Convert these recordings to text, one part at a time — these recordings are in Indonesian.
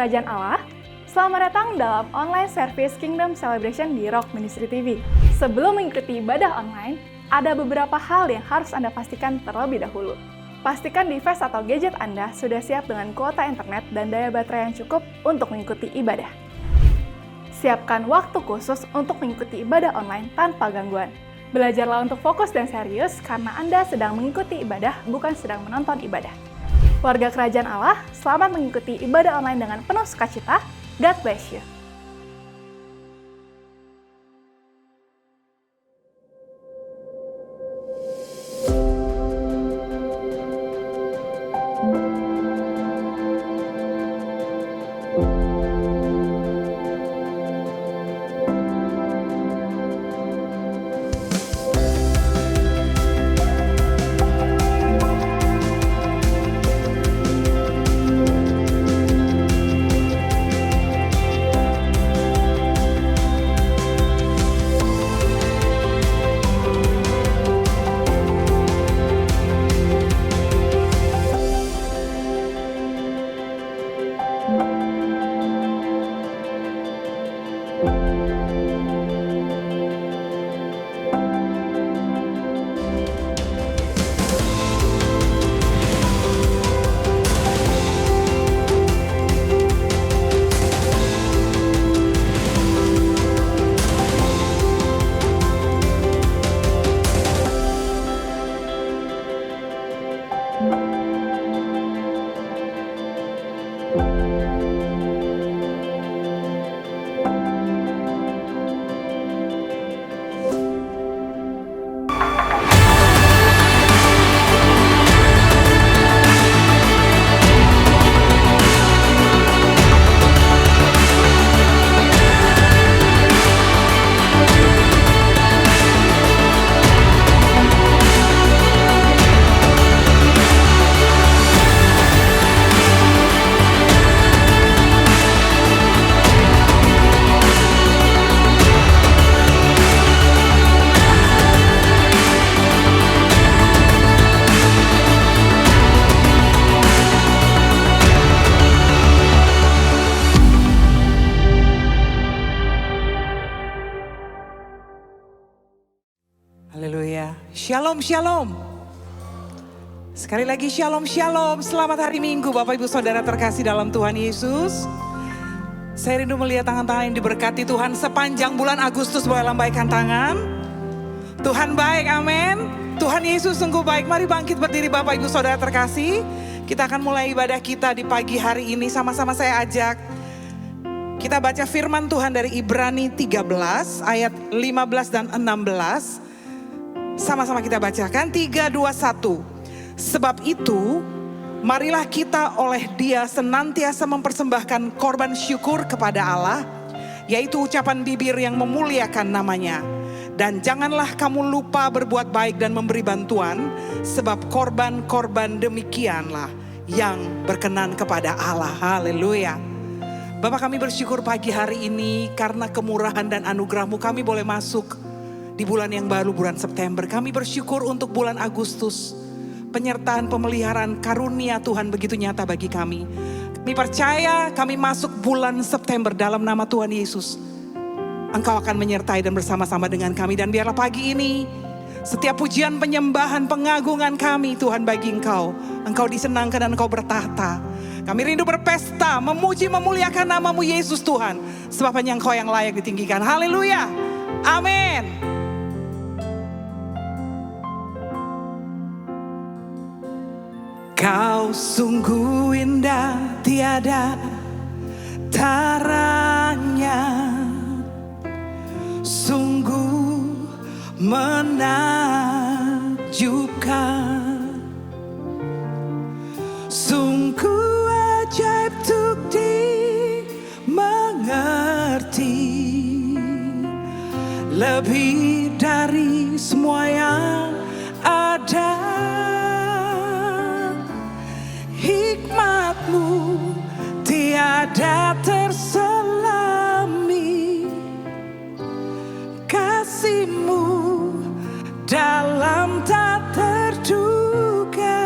Kerajaan Allah. Selamat datang dalam online service Kingdom Celebration di Rock Ministry TV. Sebelum mengikuti ibadah online, ada beberapa hal yang harus Anda pastikan terlebih dahulu. Pastikan device atau gadget Anda sudah siap dengan kuota internet dan daya baterai yang cukup untuk mengikuti ibadah. Siapkan waktu khusus untuk mengikuti ibadah online tanpa gangguan. Belajarlah untuk fokus dan serius karena Anda sedang mengikuti ibadah, bukan sedang menonton ibadah. Warga Kerajaan Allah, selamat mengikuti ibadah online dengan penuh sukacita. God bless you. Haleluya. Shalom, shalom. Sekali lagi shalom, shalom. Selamat hari Minggu Bapak Ibu Saudara terkasih dalam Tuhan Yesus. Saya rindu melihat tangan-tangan yang diberkati Tuhan sepanjang bulan Agustus. Boleh lambaikan tangan. Tuhan baik, amin. Tuhan Yesus sungguh baik. Mari bangkit berdiri Bapak Ibu Saudara terkasih. Kita akan mulai ibadah kita di pagi hari ini. Sama-sama saya ajak. Kita baca firman Tuhan dari Ibrani 13 ayat 15 dan 16. Sama-sama kita bacakan 3, 2, 1. Sebab itu marilah kita oleh Dia senantiasa mempersembahkan korban syukur kepada Allah, yaitu ucapan bibir yang memuliakan namanya. Dan janganlah kamu lupa berbuat baik dan memberi bantuan, sebab korban-korban demikianlah yang berkenan kepada Allah. Haleluya. Bapak, kami bersyukur pagi hari ini karena kemurahan dan anugerah-Mu kami boleh masuk di bulan yang baru, bulan September. Kami bersyukur untuk bulan Agustus. Penyertaan, pemeliharaan, karunia Tuhan begitu nyata bagi kami. Kami percaya kami masuk bulan September dalam nama Tuhan Yesus. Engkau akan menyertai dan bersama-sama dengan kami. Dan biarlah pagi ini setiap pujian, penyembahan, pengagungan kami Tuhan bagi Engkau. Engkau disenangkan dan Engkau bertahta. Kami rindu berpesta, memuji, memuliakan nama-Mu Yesus Tuhan. Sebab hanya Engkau yang layak ditinggikan. Haleluya. Amin. Kau sungguh indah, tiada taranya, sungguh menakjubkan, sungguh ajaib untuk dimengerti, lebih dari semua yang ada. Hikmat-Mu tiada terselami, kasih-Mu dalam tak terduga.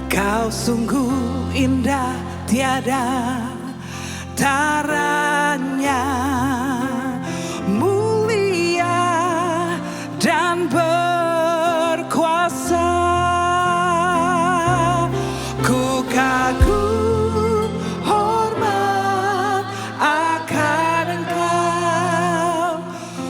Kau sungguh indah, tiada taranya, mulia dan berkuasa. Ku kagum hormat akan Engkau,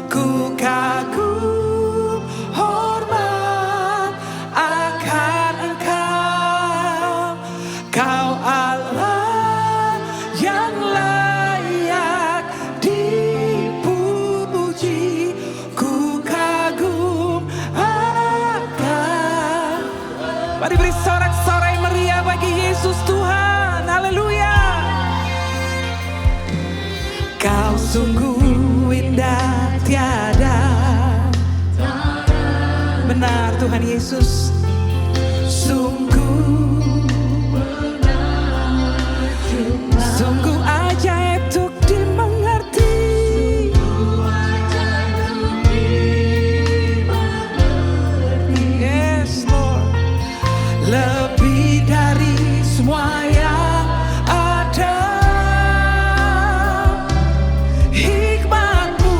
ku kagum hormat akan Engkau. Kau Allah yang layak dipuji, ku kagum akan. Mari beri sorak-sorai meriah bagi Yesus Tuhan. Haleluya. Kau sungguh indah tiada. Benar Tuhan Yesus. Sungguh ajaib untuk dimengerti. Yes Lord. Lebih dari semua yang ada, hikmat-Mu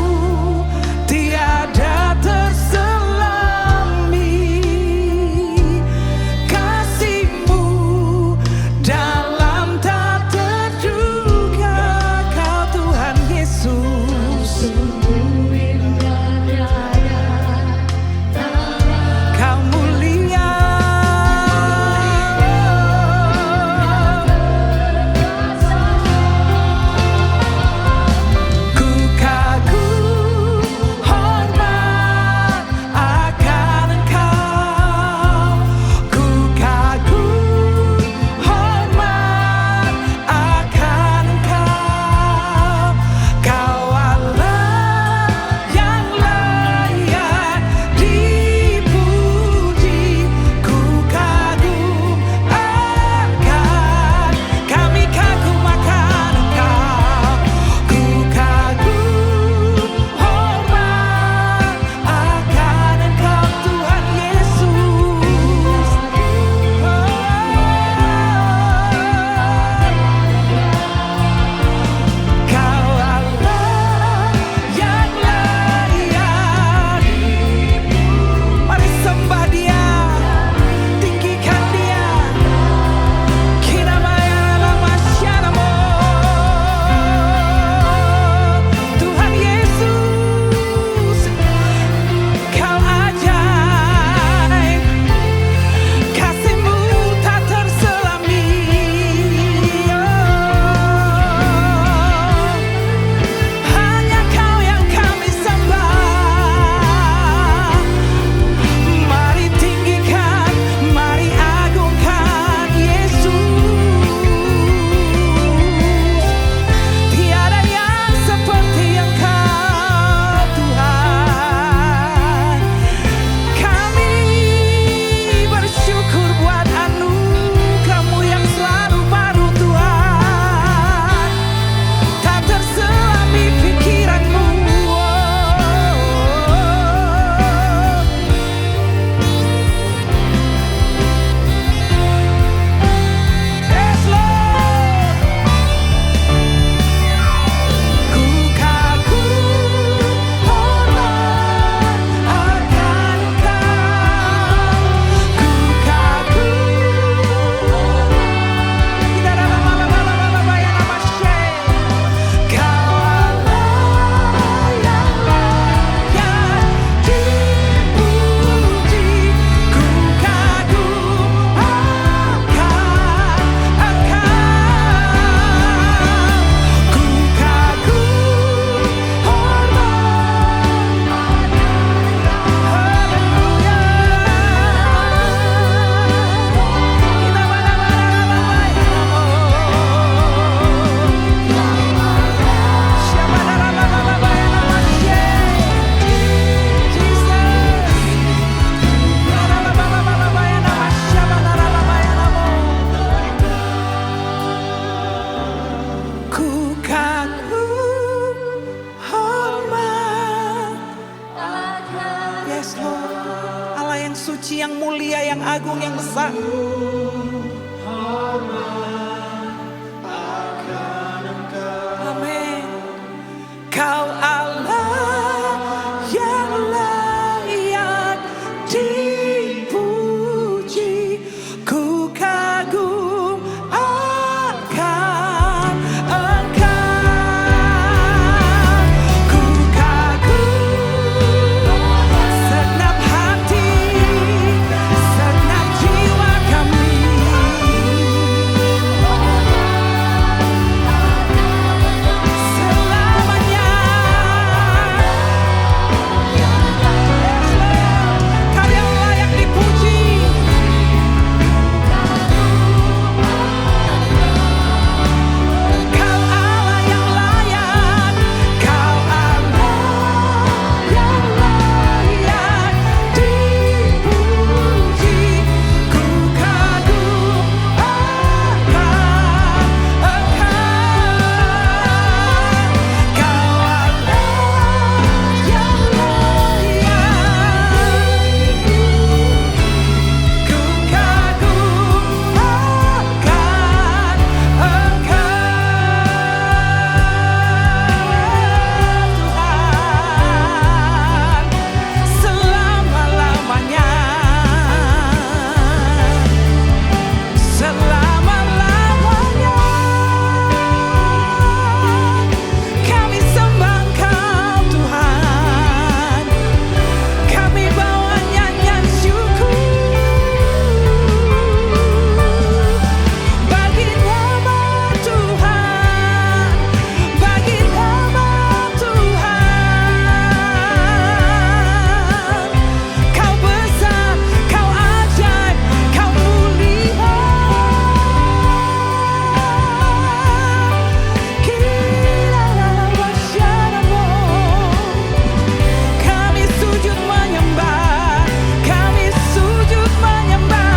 tiada terselami, kasih-Mu dalam tak terduga. Kau Tuhan Yesus, Kau mulia. Ku kagum hormat akan Engkau, ku kagum hormat akan Engkau. Kau Allah yang layak dipuji, ku kagum akan. Kami kagum akan Engkau, ku kagum hormat akan Engkau Tuhan Yesus. Kau Allah yang layak. Mari sembah Dia, tinggikan Dia. Kinamaya lama syaramo. Tuhan Yesus, Kau ajaib, kasih-Mu tak terselami. Hanya Kau yang kami sembah. Mari tinggikan, mari agungkan Yesus. Tiada yang seperti Engkau Tuhan. Kami bersyukur buat anugerah-Mu yang selalu baru Tuhan. Tak terselami pikiran-Mu. Yes Lord. Ku kagum hormat akan Engkau, ku kagum. Tidak ada lama-lama yang nama Syekh. Kau Allah yang layak dipuji, ku kagum akan Engkau, ku kagum hormat akan Ku kagum hormat. Yes Lord. Allah yang suci, yang mulia, yang agung, yang besar. Kau Allah yang layak dipuji. Ku kagum akan Engkau. Ku kagum segenap hati, segenap jiwa kami. Selamanya Kau yang layak dipuji. Kau Allah yang layak, Kau Allah yang layak dipuji. Ku kagum akan Engkau. Kau Allah yang layak. Ku kagum akan Engkau, Tuhan, selama-lamanya. Selama-lamanya kami sembah Engkau, Tuhan. Kami bawa nyanyian syukur bagi nama Tuhan, bagi nama Tuhan. Kau besar, Kau ajaib, Kau mulia. Kami sujud menyembah, kami sujud menyembah.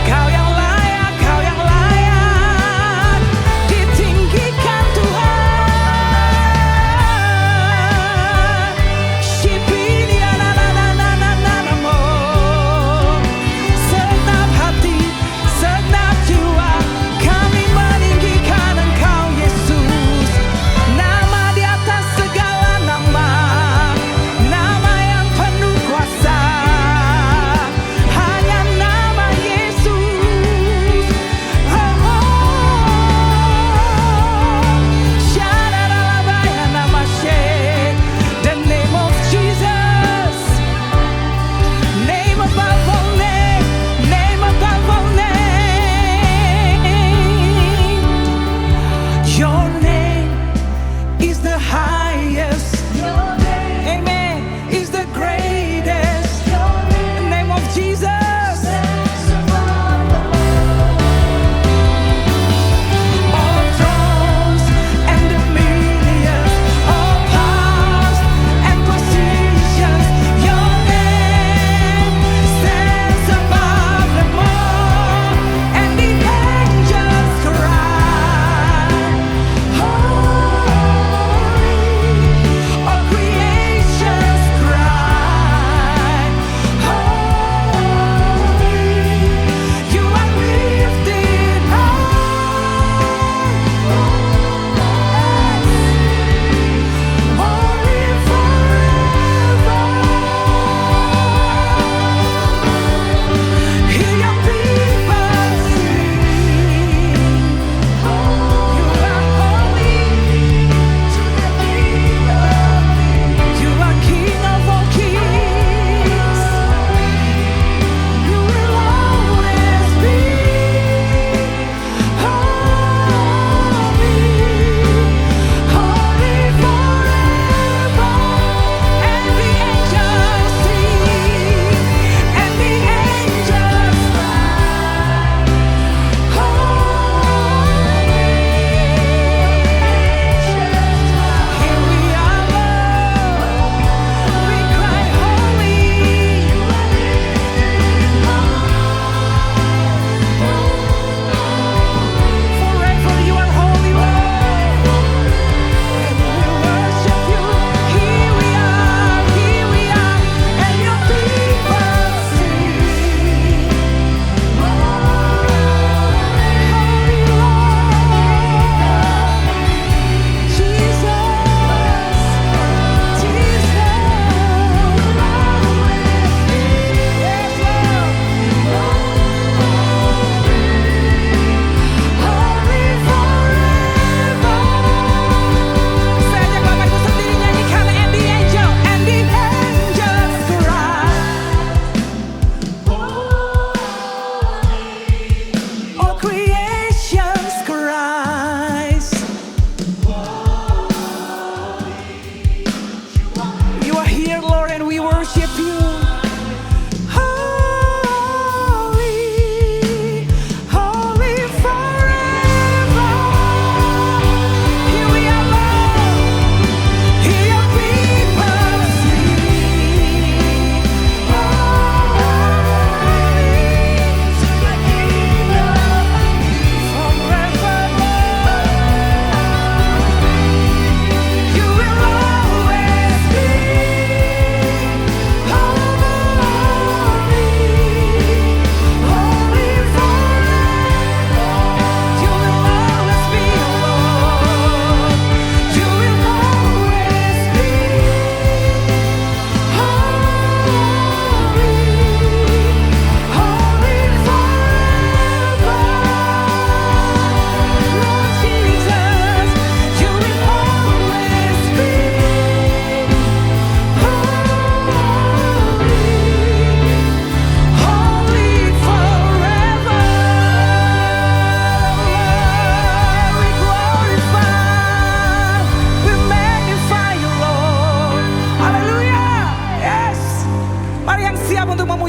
Kau yang layak, Kau yang layak ditinggikan, Tuhan. Segenap hati, segenap jiwa kami meninggikan Engkau, Yesus. Nama di atas segala nama, nama yang penuh kuasa, hanya nama Yesus. The name of Jesus, name above all name, name above all name. Your name is the highest. Amen. Is the greatest. The name of Jesus. All thrones and dominions, all powers and positions. Your name stands above them all, and the angels cry, holy,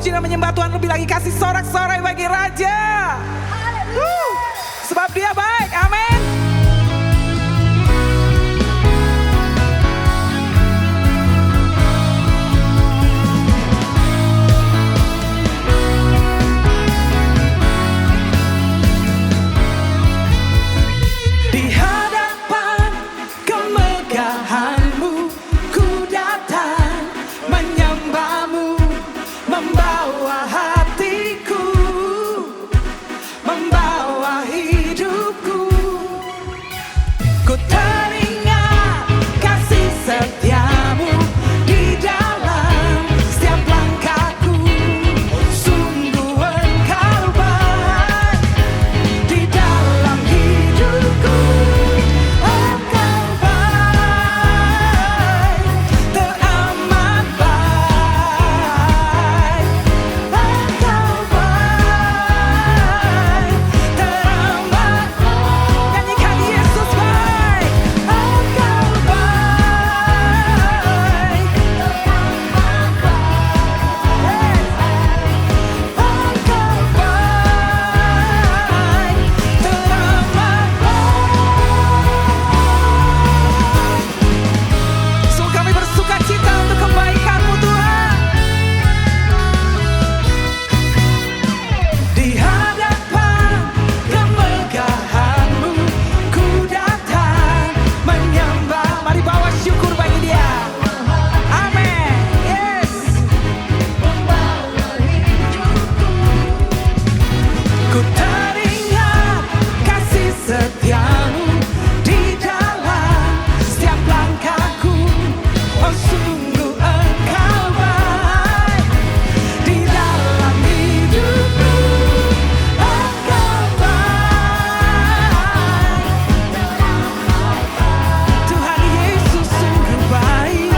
memuji dan menyembah Tuhan lebih lagi. Kasih sorak-sorai bagi Raja. Sebab Dia baik, amin. Di hadapan kemegahan-Mu ku datang menyembah-Mu, membawa hatiku, membawa hidupku. Ku teringat kasih setia-Mu di dalam setiap langkahku. Sungguh Engkau baik di dalam hidupku. Engkau baik, teramat baik. Engkau baik, teramat baik. Nyanyikan Yesus baik. Engkau baik, teramat baik. Engkau baik, teramat baik. Sungguh kami bersuka cita untuk kebaikan-Mu Tuhan. Di hadapan kemegahan-Mu ku datang menyembah. Mari bawa syukur bagi Dia. Amin. Yes. Ku teringat kasih setia-Mu di dalam setiap langkahku. Oh sungguh Engkau baik di dalam hidupku. Engkau baik, Tuhan Yesus sungguh baik,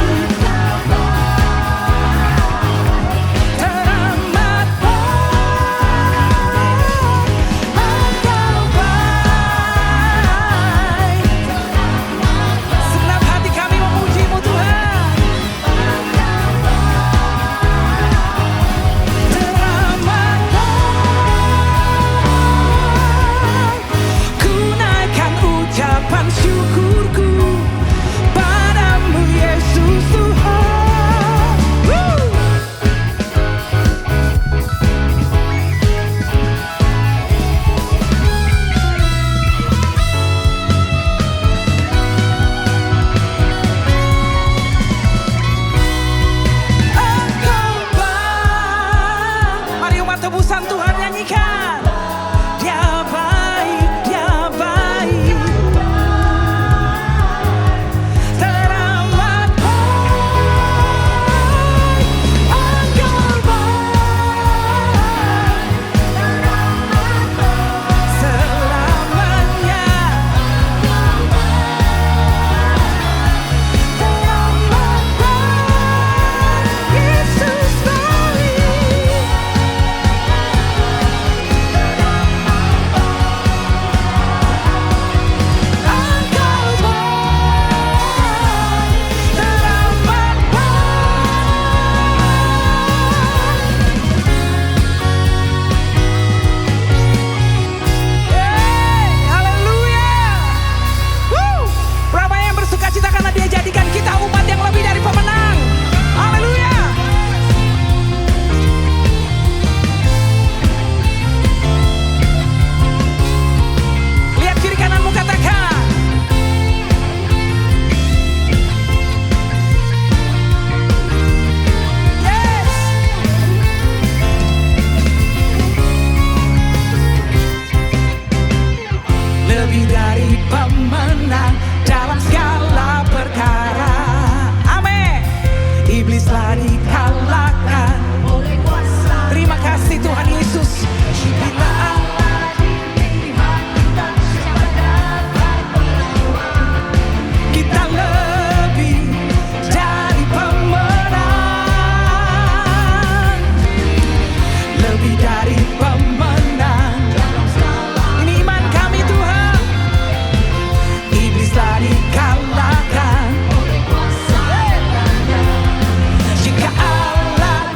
teramat baik. Segenap hati kami memuji-Mu Tuhan. Teramat baik. Ku naikkan ucapan syukurku padamu Yesus Tuhan. Engkau baik. Mari umat tebusan Tuhan nyanyikan. Dia baik, Dia baik. Teramat baik. Engkau baik. Selamanya. Teramat baik. Yesus baik. Engkau baik, teramat baik. Haleluya. Berapa yang bersuka cita karena Dia jadikan kita umat yang lebih dari pemenang. Haleluya. Lihat kiri kananmu, katakan. Yes. Lebih dari pemenang dalam segala perkara. Amin. Iblislah dikalahkan oleh kuasa. Terima kasih Tuhan Yesus. Bila Allah dilihat, siapa dapat melawan? Kita lebih dari pemenang. Lebih dari pemenang. Ini iman kami Tuhan. Iblislah dikalahkan oleh kuasa. Jika Allah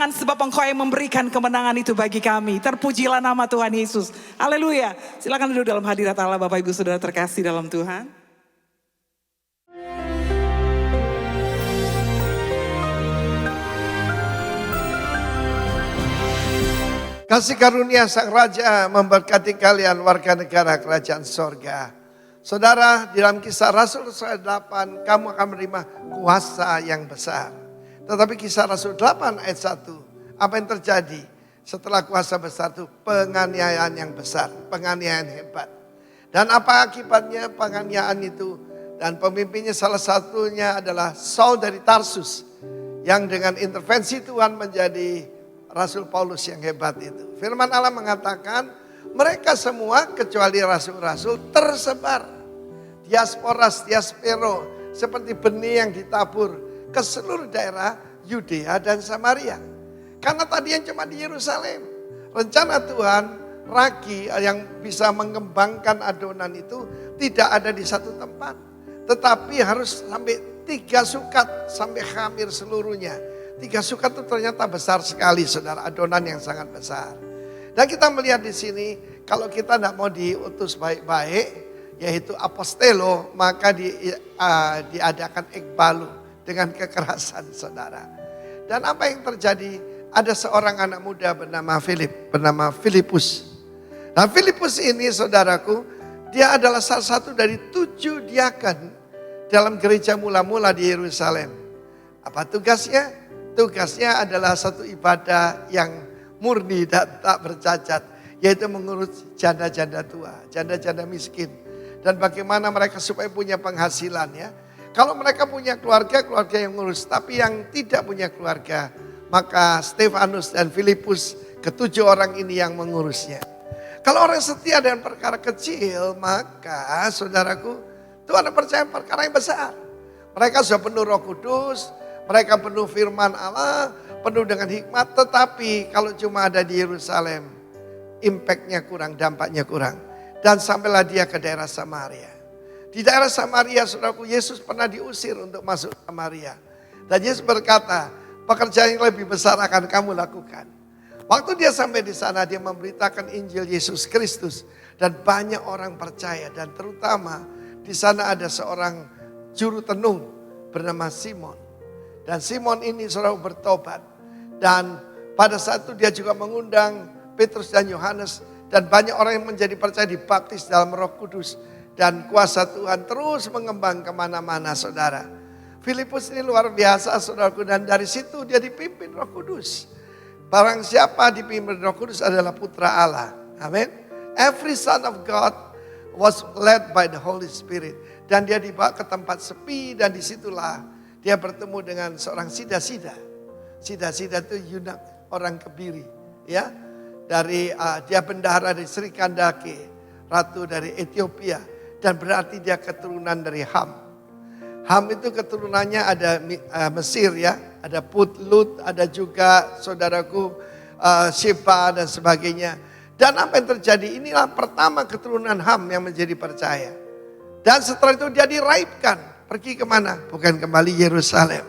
kemenangan sebab Engkau yang memberikan kemenangan itu bagi kami. Terpujilah nama Tuhan Yesus. Haleluya. Silakan duduk dalam hadirat Allah Bapak Ibu Saudara terkasih dalam Tuhan. Kasih karunia Sang Raja memberkati kalian warga negara kerajaan sorga. Saudara, di dalam Kisah Rasul 8, kamu akan menerima kuasa yang besar. Tetapi Kisah Rasul 8 ayat 1, apa yang terjadi setelah kuasa besar itu? Penganiayaan yang besar, penganiayaan hebat. Dan apa akibatnya penganiayaan itu? Dan pemimpinnya salah satunya adalah Saul dari Tarsus, yang dengan intervensi Tuhan menjadi Rasul Paulus yang hebat itu. Firman Allah mengatakan mereka semua kecuali rasul-rasul tersebar. Diasporas, diaspero, seperti benih yang ditabur ke seluruh daerah Yudea dan Samaria. Karena tadi yang cuma di Yerusalem. Rencana Tuhan, ragi yang bisa mengembangkan adonan itu tidak ada di satu tempat. Tetapi harus sampai 3 sukat, sampai khamir seluruhnya. 3 sukat itu ternyata besar sekali, saudara, adonan yang sangat besar. Dan kita melihat di sini, kalau kita tidak mau diutus baik-baik, yaitu apostelo, maka diadakan ekbalu dengan kekerasan, saudara. Dan apa yang terjadi? Ada seorang anak muda bernama Filipus. Nah, Filipus ini, saudaraku, dia adalah salah satu dari 7 diaken dalam gereja mula-mula di Yerusalem. Apa tugasnya? Tugasnya adalah satu ibadah yang murni dan tak bercacat, yaitu mengurus janda-janda tua, janda-janda miskin. Dan bagaimana mereka supaya punya penghasilan ya. Kalau mereka punya keluarga, keluarga yang mengurus. Tapi yang tidak punya keluarga, maka Stefanus dan Filipus, ke-7 orang ini yang mengurusnya. Kalau orang setia dengan perkara kecil, maka saudaraku, Tuhan percaya perkara yang besar. Mereka sudah penuh Roh Kudus, mereka penuh firman Allah, penuh dengan hikmat. Tetapi kalau cuma ada di Yerusalem, impactnya kurang, dampaknya kurang. Dan sampailah dia ke daerah Samaria. Di daerah Samaria, saudaraku, Yesus pernah diusir untuk masuk Samaria. Dan Yesus berkata, pekerjaan yang lebih besar akan kamu lakukan. Waktu dia sampai di sana, dia memberitakan Injil Yesus Kristus. Dan banyak orang percaya. Dan terutama di sana ada seorang juru tenung bernama Simon. Dan Simon ini saudara bertobat. Dan pada saat itu dia juga mengundang Petrus dan Yohanes. Dan banyak orang yang menjadi percaya dibaptis dalam Roh Kudus. Dan kuasa Tuhan terus mengembang kemana-mana, saudara. Filipus ini luar biasa, saudaraku. Dan dari situ dia dipimpin Roh Kudus. Barang siapa dipimpin Roh Kudus adalah putra Allah. Amin. Every son of God was led by the Holy Spirit. Dan dia dibawa ke tempat sepi dan disitulah dia bertemu dengan seorang sida-sida. Sida-sida itu Yunak, orang Kebiri. Ya, dari dia bendahara dari Sri Kandake, ratu dari Ethiopia. Dan berarti dia keturunan dari Ham. Ham itu keturunannya ada Mesir ya. Ada Put, Lut, ada juga saudaraku Sheba dan sebagainya. Dan apa yang terjadi? Inilah pertama keturunan Ham yang menjadi percaya. Dan setelah itu dia diraibkan. Pergi kemana? Bukan kembali Yerusalem.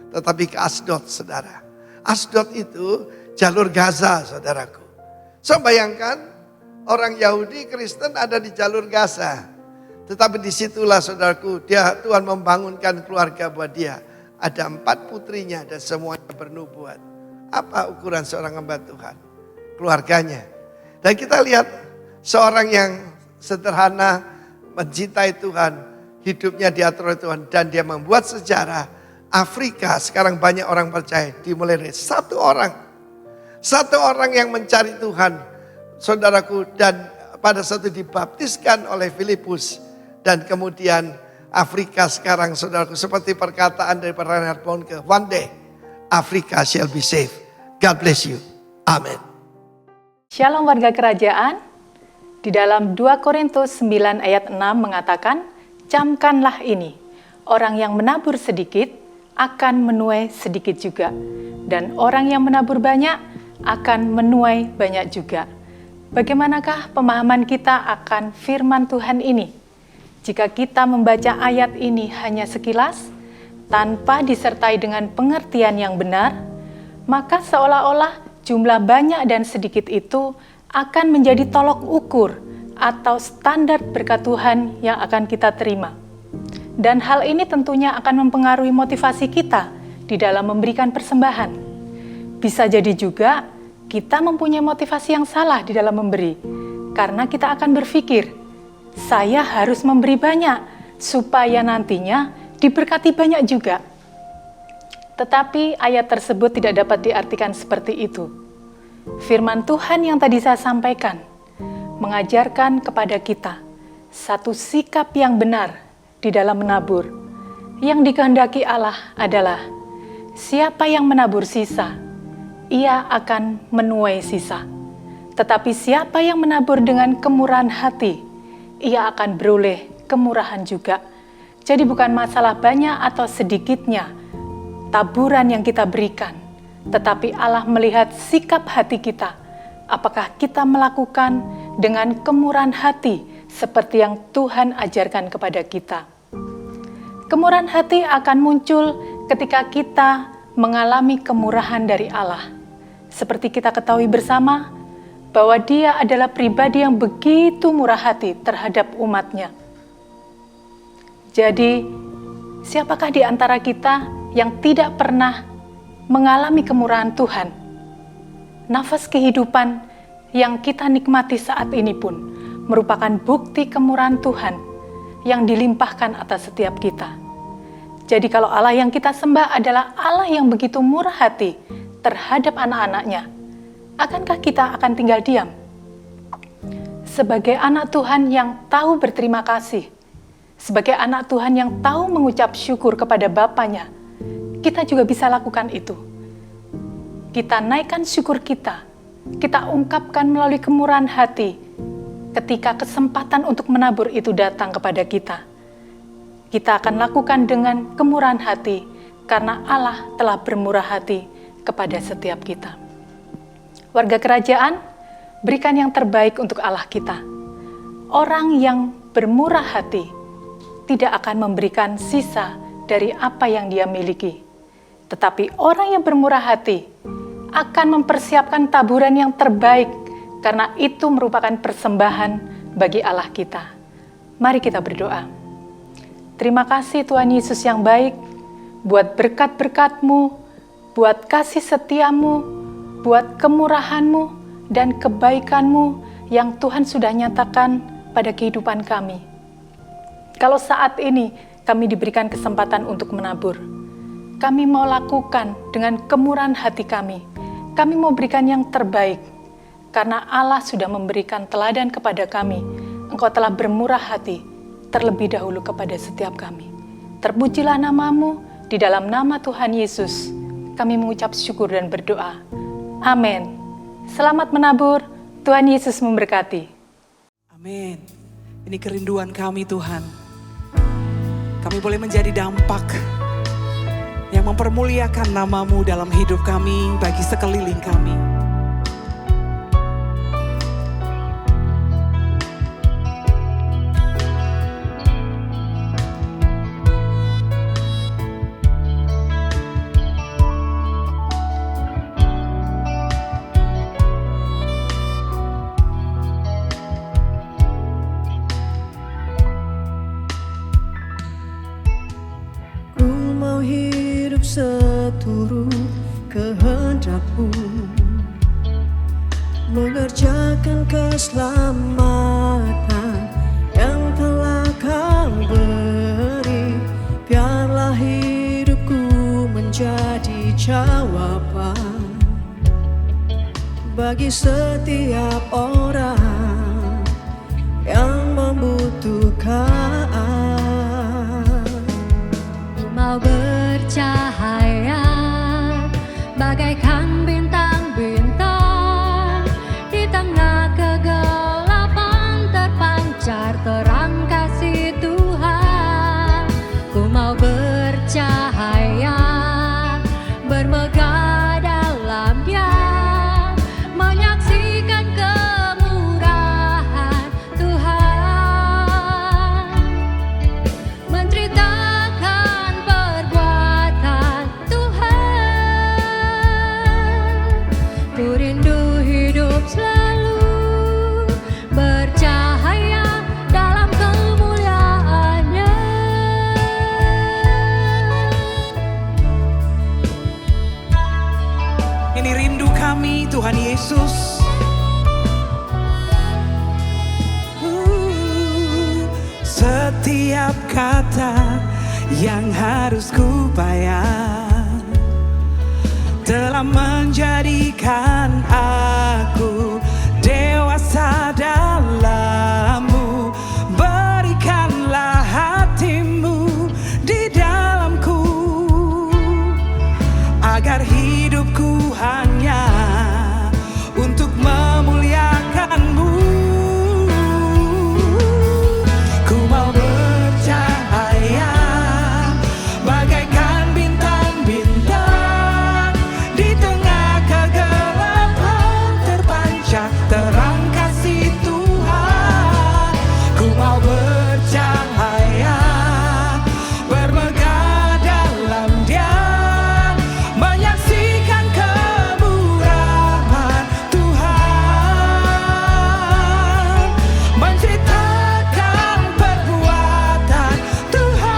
Tetapi ke Asdod, saudara. Asdod itu jalur Gaza, saudaraku. So bayangkan orang Yahudi Kristen ada di jalur Gaza. Tetapi disitulah saudaraku, Tuhan membangunkan keluarga buat dia. Ada 4 putrinya dan semuanya bernubuat. Apa ukuran seorang hamba Tuhan? Keluarganya. Dan kita lihat seorang yang sederhana, mencintai Tuhan, hidupnya diatur oleh Tuhan. Dan dia membuat sejarah. Afrika sekarang banyak orang percaya, dimulai dari 1 orang. 1 orang yang mencari Tuhan, saudaraku. Dan pada saat itu dibaptiskan oleh Filipus. Dan kemudian Afrika sekarang, saudaraku, seperti perkataan dari Reinhard Bonnke, one day Afrika shall be saved. God bless you. Amen. Shalom warga kerajaan. Di dalam 2 Korintus 9 ayat 6 mengatakan, camkanlah ini, orang yang menabur sedikit akan menuai sedikit juga. Dan orang yang menabur banyak akan menuai banyak juga. Bagaimanakah pemahaman kita akan firman Tuhan ini? Jika kita membaca ayat ini hanya sekilas, tanpa disertai dengan pengertian yang benar, maka seolah-olah jumlah banyak dan sedikit itu akan menjadi tolok ukur atau standar berkat Tuhan yang akan kita terima. Dan hal ini tentunya akan mempengaruhi motivasi kita di dalam memberikan persembahan. Bisa jadi juga kita mempunyai motivasi yang salah di dalam memberi, karena kita akan berpikir, saya harus memberi banyak supaya nantinya diberkati banyak juga. Tetapi ayat tersebut tidak dapat diartikan seperti itu. Firman Tuhan yang tadi saya sampaikan mengajarkan kepada kita satu sikap yang benar di dalam menabur. Yang dikehendaki Allah adalah siapa yang menabur sisa, ia akan menuai sisa. Tetapi siapa yang menabur dengan kemurahan hati, ia akan beroleh kemurahan juga. Jadi bukan masalah banyak atau sedikitnya taburan yang kita berikan, tetapi Allah melihat sikap hati kita. Apakah kita melakukan dengan kemurahan hati seperti yang Tuhan ajarkan kepada kita. Kemurahan hati akan muncul ketika kita mengalami kemurahan dari Allah. Seperti kita ketahui bersama bahwa Dia adalah pribadi yang begitu murah hati terhadap umatnya. Jadi, siapakah di antara kita yang tidak pernah mengalami kemurahan Tuhan? Nafas kehidupan yang kita nikmati saat ini pun merupakan bukti kemurahan Tuhan yang dilimpahkan atas setiap kita. Jadi kalau Allah yang kita sembah adalah Allah yang begitu murah hati terhadap anak-anaknya, akankah kita akan tinggal diam? Sebagai anak Tuhan yang tahu berterima kasih, sebagai anak Tuhan yang tahu mengucap syukur kepada Bapanya, kita juga bisa lakukan itu. Kita naikkan syukur kita ungkapkan melalui kemurahan hati ketika kesempatan untuk menabur itu datang kepada kita. Kita akan lakukan dengan kemurahan hati karena Allah telah bermurah hati kepada setiap kita. Warga kerajaan, berikan yang terbaik untuk Allah kita. Orang yang bermurah hati tidak akan memberikan sisa dari apa yang dia miliki. Tetapi orang yang bermurah hati akan mempersiapkan taburan yang terbaik karena itu merupakan persembahan bagi Allah kita. Mari kita berdoa. Terima kasih Tuhan Yesus yang baik buat berkat-berkat-Mu, buat kasih setia-Mu, buat kemurahan-Mu dan kebaikan-Mu yang Tuhan sudah nyatakan pada kehidupan kami. Kalau saat ini kami diberikan kesempatan untuk menabur, kami mau lakukan dengan kemurahan hati kami. Kami mau berikan yang terbaik, karena Allah sudah memberikan teladan kepada kami. Engkau telah bermurah hati terlebih dahulu kepada setiap kami. Terpujilah nama-Mu, di dalam nama Tuhan Yesus, kami mengucap syukur dan berdoa. Amin. Selamat menabur, Tuhan Yesus memberkati. Amin. Ini kerinduan kami Tuhan. Kami boleh menjadi dampak yang mempermuliakan nama-Mu dalam hidup kami, bagi sekeliling kami. Seturut kehendak-Mu, mengerjakan keselamatan yang telah Kau beri. Biarlah hidupku menjadi jawaban bagi setiap orang yang membutuhkan. Mau bercahaya bagaikan bintang-bintang, di tengah kegelapan terpancar terang kasih Tuhan. Ku mau bercahaya, bermegah dalam Dia, menyaksikan kemurahan Tuhan. Yesus. Setiap kata yang harus ku bayar telah menjadikan aku dewasa dalam-Mu. Berikanlah hati-Mu di dalamku, agar hidupku hanya untuk memuliakan-Mu. Ku mau bercahaya bagaikan bintang-bintang di tengah kegelapan, terpancar terang kasih Tuhan. Ku mau bercahaya, bermegah dalam Dia, menyaksikan kemurahan Tuhan, menceritakan perbuatan Tuhan.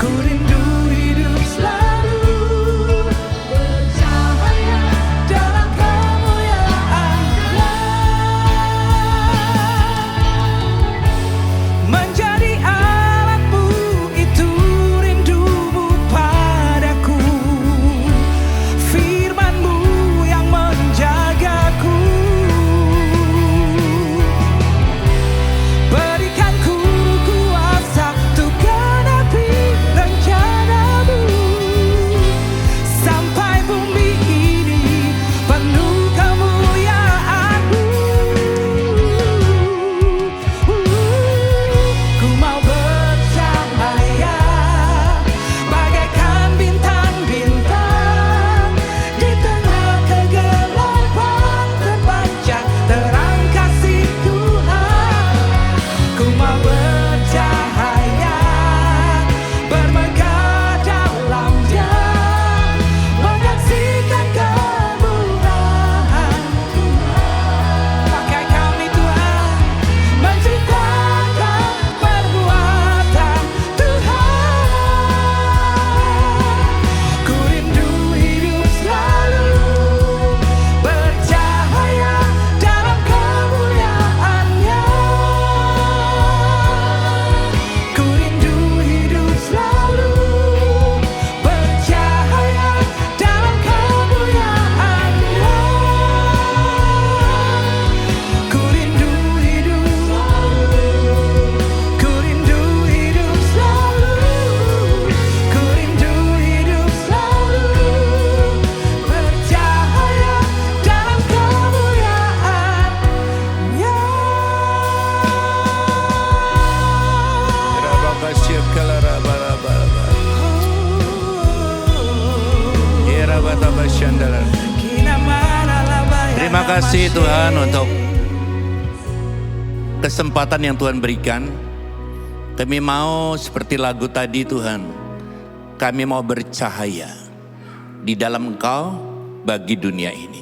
Ku rindu hidup selalu bercahaya dalam kemuliaan-Nya, menjadi alat-Mu, itu rindu-Mu padaku. Firman-Mu yang menjagaku, berikanku kuasa untuk genapi rencana-Mu, sampai bumi ini penuh kemuliaan-Mu. Ku mau bercahaya bagaikan bintang-bintang di tengah kegelapan, terpancar terang kasih Tuhan. Ku mau bercahaya, bermegah dalam Dia, menyaksikan kemurahan Tuhan. Pakai kami Tuhan, menceritakan perbuatan Tuhan. Ku rindu hidup selalu bercahaya dalam kemuliaan-Nya. Ku rindu hidup selalu bercahaya dalam kemuliaan-Nya. Ku rindu hidup selalu, ku rindu hidup selalu, ku rindu hidup selalu bercahaya dalam kemuliaan-Nya. Terima kasih Tuhan untuk kesempatan yang Tuhan berikan. Kami mau seperti lagu tadi Tuhan, kami mau bercahaya di dalam Engkau bagi dunia ini.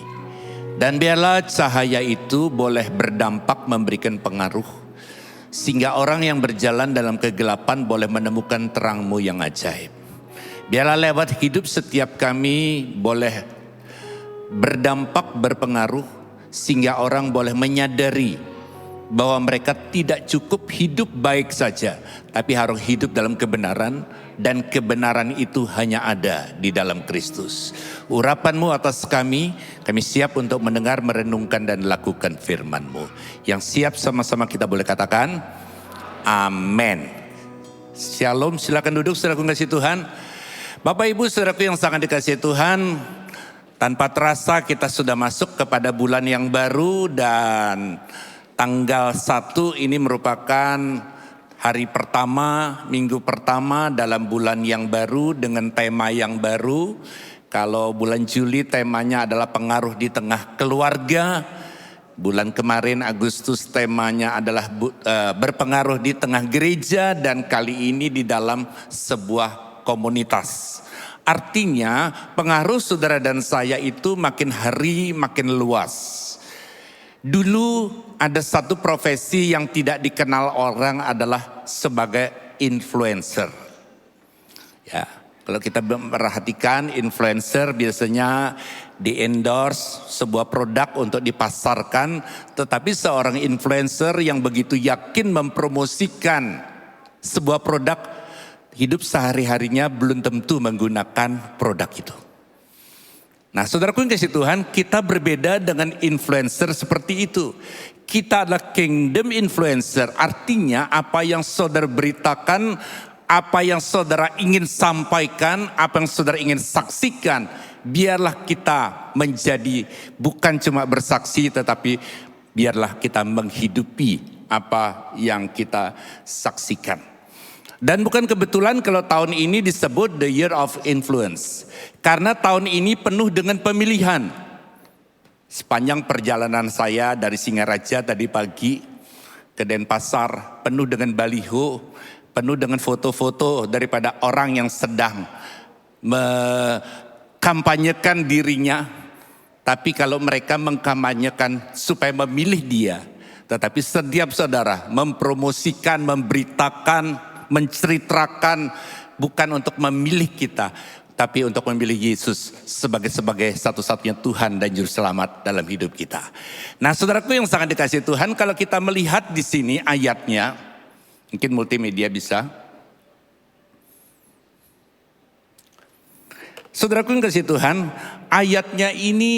Dan biarlah cahaya itu boleh berdampak memberikan pengaruh, sehingga orang yang berjalan dalam kegelapan boleh menemukan terang-Mu yang ajaib. Biarlah lewat hidup setiap kami boleh berdampak, berpengaruh, sehingga orang boleh menyadari bahwa mereka tidak cukup hidup baik saja, tapi harus hidup dalam kebenaran, dan kebenaran itu hanya ada di dalam Kristus. Urapan-Mu atas kami siap untuk mendengar, merenungkan, dan lakukan firman-Mu. Yang siap sama-sama kita boleh katakan, amin. Shalom, silakan duduk saudaraku yang kasih Tuhan. Bapak Ibu saudaraku yang sangat dikasihi Tuhan, tanpa terasa kita sudah masuk kepada bulan yang baru, dan tanggal 1 ini merupakan hari pertama, minggu pertama dalam bulan yang baru dengan tema yang baru. Kalau bulan Juli temanya adalah pengaruh di tengah keluarga. Bulan kemarin Agustus temanya adalah berpengaruh di tengah gereja, dan kali ini di dalam sebuah komunitas. Artinya pengaruh saudara dan saya itu makin hari makin luas. Dulu ada satu profesi yang tidak dikenal orang adalah sebagai influencer. Ya, kalau kita perhatikan influencer biasanya di endorse sebuah produk untuk dipasarkan, tetapi seorang influencer yang begitu yakin mempromosikan sebuah produk, hidup sehari-harinya belum tentu menggunakan produk itu. Nah, saudaraku yang kasih Tuhan, kita berbeda dengan influencer seperti itu. Kita adalah kingdom influencer, artinya apa yang saudara beritakan, apa yang saudara ingin sampaikan, apa yang saudara ingin saksikan, biarlah kita menjadi bukan cuma bersaksi, tetapi biarlah kita menghidupi apa yang kita saksikan. Dan bukan kebetulan kalau tahun ini disebut the year of influence. Karena tahun ini penuh dengan pemilihan. Sepanjang perjalanan saya dari Singaraja tadi pagi ke Denpasar, penuh dengan baliho, penuh dengan foto-foto daripada orang yang sedang mengkampanyekan dirinya. Tapi kalau mereka mengkampanyekan supaya memilih dia, tetapi setiap saudara mempromosikan, memberitakan, menceritakan bukan untuk memilih kita, tapi untuk memilih Yesus sebagai satu-satunya Tuhan dan Juru Selamat dalam hidup kita. Nah, saudaraku yang sangat dikasihi Tuhan, kalau kita melihat di sini ayatnya, mungkin multimedia bisa. Saudaraku yang dikasihi Tuhan, ayatnya ini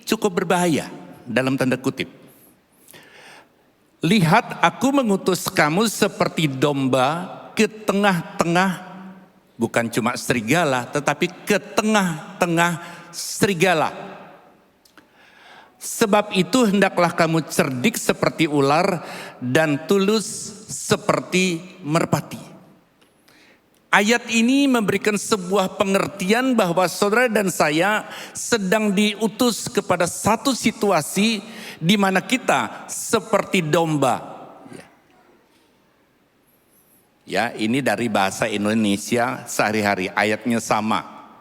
cukup berbahaya dalam tanda kutip. Lihat, aku mengutus kamu seperti domba ke tengah-tengah, bukan cuma serigala, tetapi ke tengah-tengah serigala. Sebab itu hendaklah kamu cerdik seperti ular dan tulus seperti merpati. Ayat ini memberikan sebuah pengertian bahwa saudara dan saya sedang diutus kepada satu situasi di mana kita seperti domba. Ya, ini dari bahasa Indonesia sehari-hari, ayatnya sama.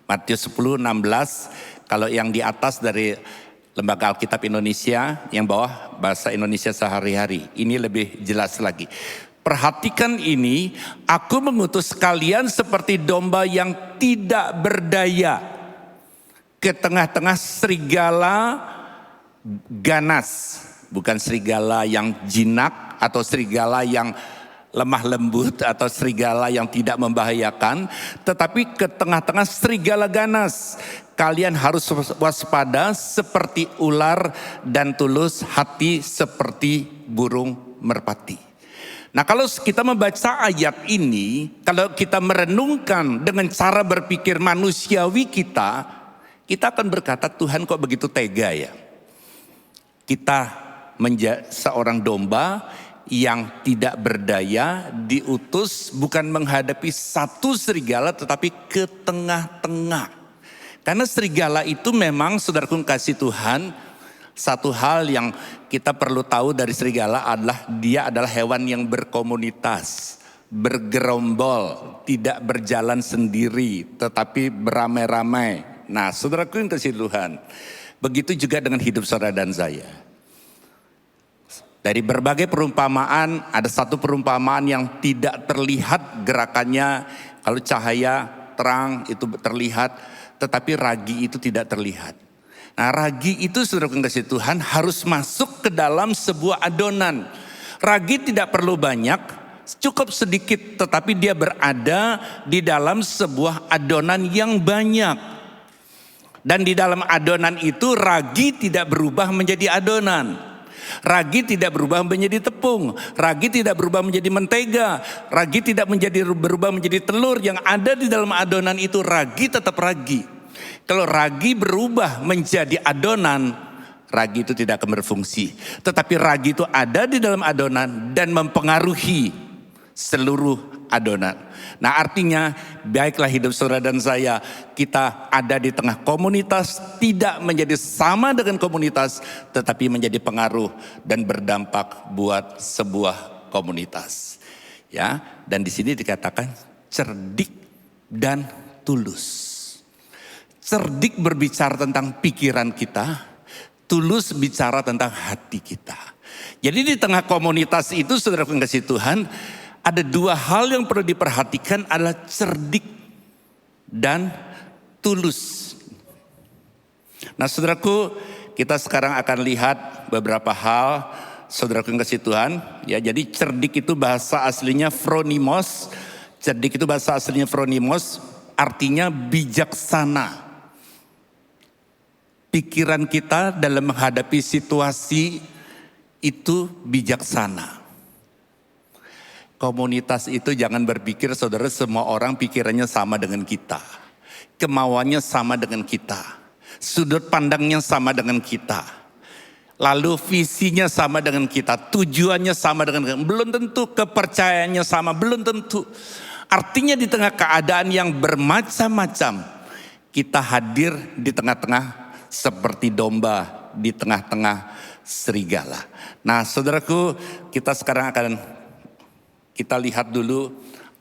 Matius 10:16, kalau yang di atas dari Lembaga Alkitab Indonesia, yang bawah bahasa Indonesia sehari-hari. Ini lebih jelas lagi. Perhatikan ini, aku mengutus kalian seperti domba yang tidak berdaya ke tengah-tengah serigala ganas. Bukan serigala yang jinak atau serigala yang lemah lembut atau serigala yang tidak membahayakan, tetapi ke tengah-tengah serigala ganas. Kalian harus waspada seperti ular dan tulus hati seperti burung merpati. Nah, kalau kita membaca ayat ini, kalau kita merenungkan dengan cara berpikir manusiawi kita akan berkata, Tuhan kok begitu tega ya. Kita menjadi seorang domba yang tidak berdaya, diutus bukan menghadapi satu serigala tetapi ke tengah-tengah. Karena serigala itu memang, saudaraku kasih Tuhan, satu hal yang kita perlu tahu dari serigala adalah dia adalah hewan yang berkomunitas, bergerombol, tidak berjalan sendiri tetapi beramai-ramai. Nah, saudaraku yang kasih Tuhan, begitu juga dengan hidup saudara dan saya. Dari berbagai perumpamaan, ada satu perumpamaan yang tidak terlihat gerakannya. Kalau cahaya terang itu terlihat, tetapi ragi itu tidak terlihat. Nah, ragi itu, saudara kasih Tuhan, harus masuk ke dalam sebuah adonan. Ragi tidak perlu banyak, cukup sedikit, tetapi dia berada di dalam sebuah adonan yang banyak. Dan di dalam adonan itu ragi tidak berubah menjadi adonan. Ragi tidak berubah menjadi tepung, ragi tidak berubah menjadi mentega, ragi tidak berubah menjadi telur. Yang ada di dalam adonan itu ragi tetap ragi. Kalau ragi berubah menjadi adonan, ragi itu tidak akan berfungsi. Tetapi ragi itu ada di dalam adonan dan mempengaruhi seluruh adonan. Nah, artinya baiklah hidup saudara dan saya, kita ada di tengah komunitas, tidak menjadi sama dengan komunitas, tetapi menjadi pengaruh dan berdampak buat sebuah komunitas. Ya, dan di sini dikatakan cerdik dan tulus. Cerdik berbicara tentang pikiran kita, tulus bicara tentang hati kita. Jadi di tengah komunitas itu, saudara kasih Tuhan, ada dua hal yang perlu diperhatikan adalah cerdik dan tulus. Nah saudaraku, kita sekarang akan lihat beberapa hal, saudaraku yang kasih Tuhan. Ya, jadi cerdik itu bahasa aslinya phronimos. Cerdik itu bahasa aslinya phronimos, artinya bijaksana. Pikiran kita dalam menghadapi situasi itu bijaksana. Komunitas itu jangan berpikir saudara semua orang pikirannya sama dengan kita. Kemauannya sama dengan kita. Sudut pandangnya sama dengan kita. Lalu visinya sama dengan kita. Tujuannya sama dengan kita. Belum tentu kepercayaannya sama. Belum tentu. Artinya di tengah keadaan yang bermacam-macam. Kita hadir di tengah-tengah seperti domba di tengah-tengah serigala. Nah saudaraku, kita sekarang akan kita lihat dulu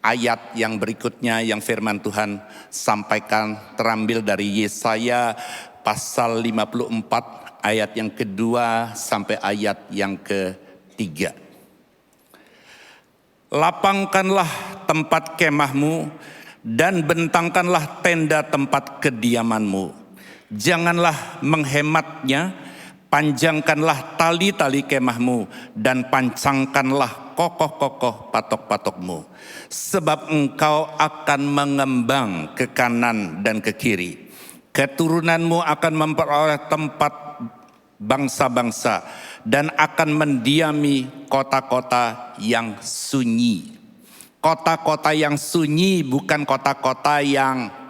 ayat yang berikutnya yang firman Tuhan sampaikan, terambil dari Yesaya pasal 54 ayat yang kedua sampai ayat yang ketiga. Lapangkanlah tempat kemahmu dan bentangkanlah tenda tempat kediamanmu. Janganlah menghematnya, panjangkanlah tali-tali kemahmu dan pancangkanlah kokoh-kokoh patok-patokmu. Sebab engkau akan mengembang ke kanan dan ke kiri. Keturunanmu akan memperoleh tempat bangsa-bangsa dan akan mendiami kota-kota yang sunyi. Kota-kota yang sunyi bukan kota-kota yang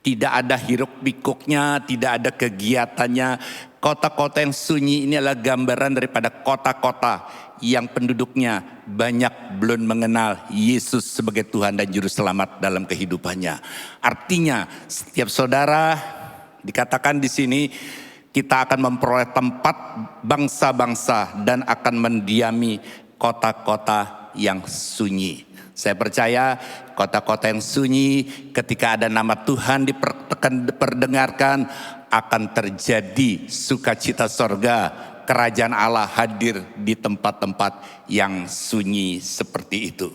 tidak ada hiruk pikuknya, tidak ada kegiatannya. Kota-kota yang sunyi ini adalah gambaran daripada kota-kota yang penduduknya banyak belum mengenal Yesus sebagai Tuhan dan Juru Selamat dalam kehidupannya. Artinya setiap saudara dikatakan di sini kita akan memperoleh tempat bangsa-bangsa dan akan mendiami kota-kota yang sunyi. Saya percaya kota-kota yang sunyi ketika ada nama Tuhan diperdengarkan akan terjadi sukacita sorga. Kerajaan Allah hadir di tempat-tempat yang sunyi seperti itu.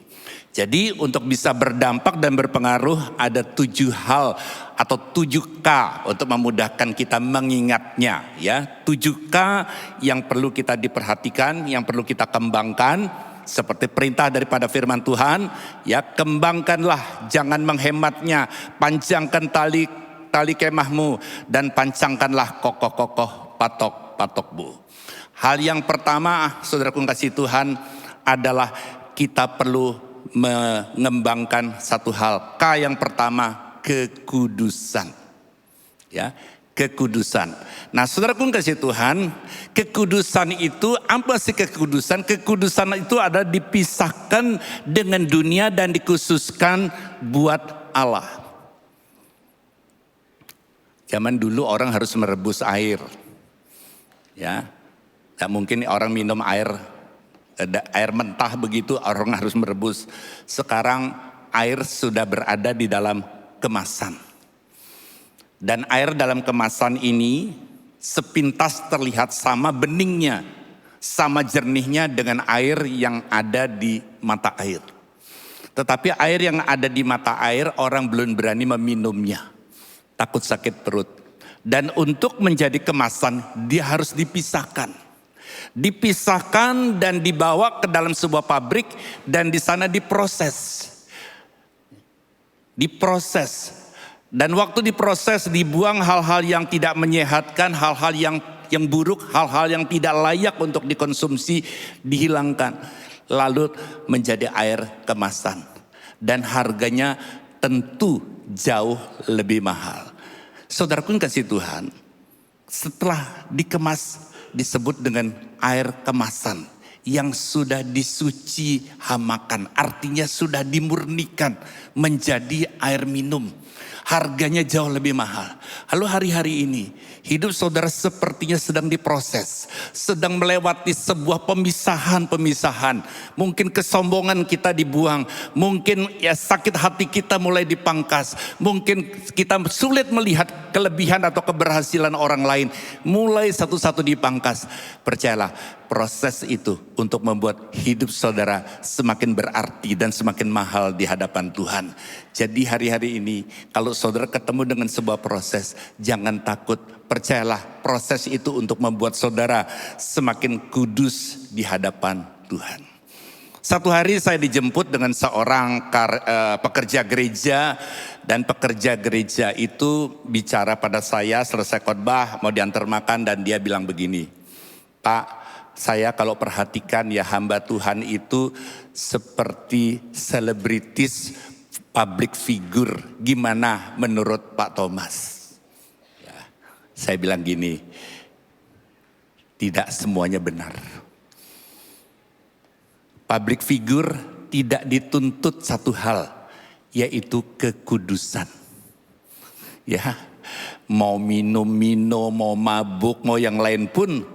Jadi untuk bisa berdampak dan berpengaruh ada 7 hal atau 7K untuk memudahkan kita mengingatnya ya. 7K yang perlu kita diperhatikan, yang perlu kita kembangkan. Seperti perintah daripada firman Tuhan, ya kembangkanlah, jangan menghematnya, panjangkan tali kemahmu dan pancangkanlah kokoh-kokoh patok-patokmu. Hal yang pertama, saudaraku kasih Tuhan, adalah kita perlu mengembangkan satu hal. K yang pertama, kekudusan. Ya, kekudusan. Nah saudaraku kasih Tuhan, kekudusan itu apa sih kekudusan? Kekudusan itu ada dipisahkan dengan dunia dan dikhususkan buat Allah. Zaman dulu orang harus merebus air. Ya, tak mungkin orang minum air mentah begitu, orang harus merebus. Sekarang air sudah berada di dalam kemasan. Dan air dalam kemasan ini sepintas terlihat sama beningnya, sama jernihnya dengan air yang ada di mata air. Tetapi air yang ada di mata air orang belum berani meminumnya, takut sakit perut. Dan untuk menjadi kemasan dia harus dipisahkan. Dipisahkan dan dibawa ke dalam sebuah pabrik dan di sana diproses. Dan waktu diproses dibuang hal-hal yang tidak menyehatkan, hal-hal yang buruk, hal-hal yang tidak layak untuk dikonsumsi dihilangkan. Lalu menjadi air kemasan. Dan harganya tentu jauh lebih mahal. Saudaraku kasih Tuhan, setelah dikemas disebut dengan air kemasan yang sudah disuci hamakan, artinya sudah dimurnikan menjadi air minum. Harganya jauh lebih mahal. Lalu hari-hari ini hidup saudara sepertinya sedang diproses, sedang melewati sebuah pemisahan. Mungkin kesombongan kita dibuang, mungkin ya sakit hati kita mulai dipangkas, mungkin kita sulit melihat kelebihan atau keberhasilan orang lain, mulai satu-satu dipangkas. Percayalah, proses itu untuk membuat hidup saudara semakin berarti dan semakin mahal di hadapan Tuhan. Jadi hari-hari ini kalau saudara ketemu dengan sebuah proses, jangan takut. Percayalah, proses itu untuk membuat saudara semakin kudus di hadapan Tuhan. Satu hari saya dijemput dengan seorang pekerja gereja, dan pekerja gereja itu bicara pada saya selesai khotbah mau diantar makan, dan dia bilang begini, "Pak, saya kalau perhatikan ya hamba Tuhan itu seperti selebritis, public figure. Gimana menurut Pak Thomas?" Ya, saya bilang gini, tidak semuanya benar. Public figure tidak dituntut satu hal, yaitu kekudusan. Ya, mau minum-minum, mau mabuk, mau yang lain pun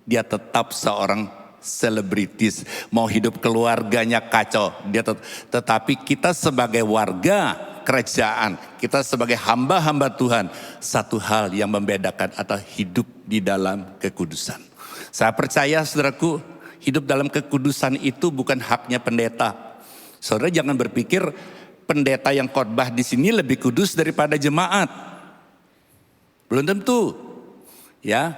dia tetap seorang selebritis. Mau hidup keluarganya kacau, dia tetapi kita sebagai warga kerajaan, kita sebagai hamba-hamba Tuhan, satu hal yang membedakan adalah hidup di dalam kekudusan. Saya percaya saudaraku, hidup dalam kekudusan itu bukan haknya pendeta. Saudara jangan berpikir pendeta yang khotbah di sini lebih kudus daripada jemaat. Belum tentu. Ya.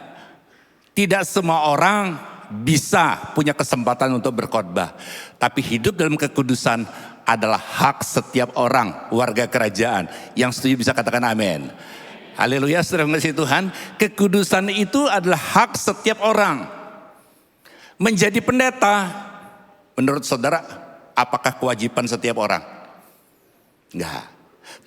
Tidak semua orang bisa punya kesempatan untuk berkhotbah. Tapi hidup dalam kekudusan adalah hak setiap orang warga kerajaan. Yang setuju bisa katakan amin. Haleluya, saudara mengasihi Tuhan. Kekudusan itu adalah hak setiap orang. Menjadi pendeta, menurut saudara, apakah kewajiban setiap orang? Enggak.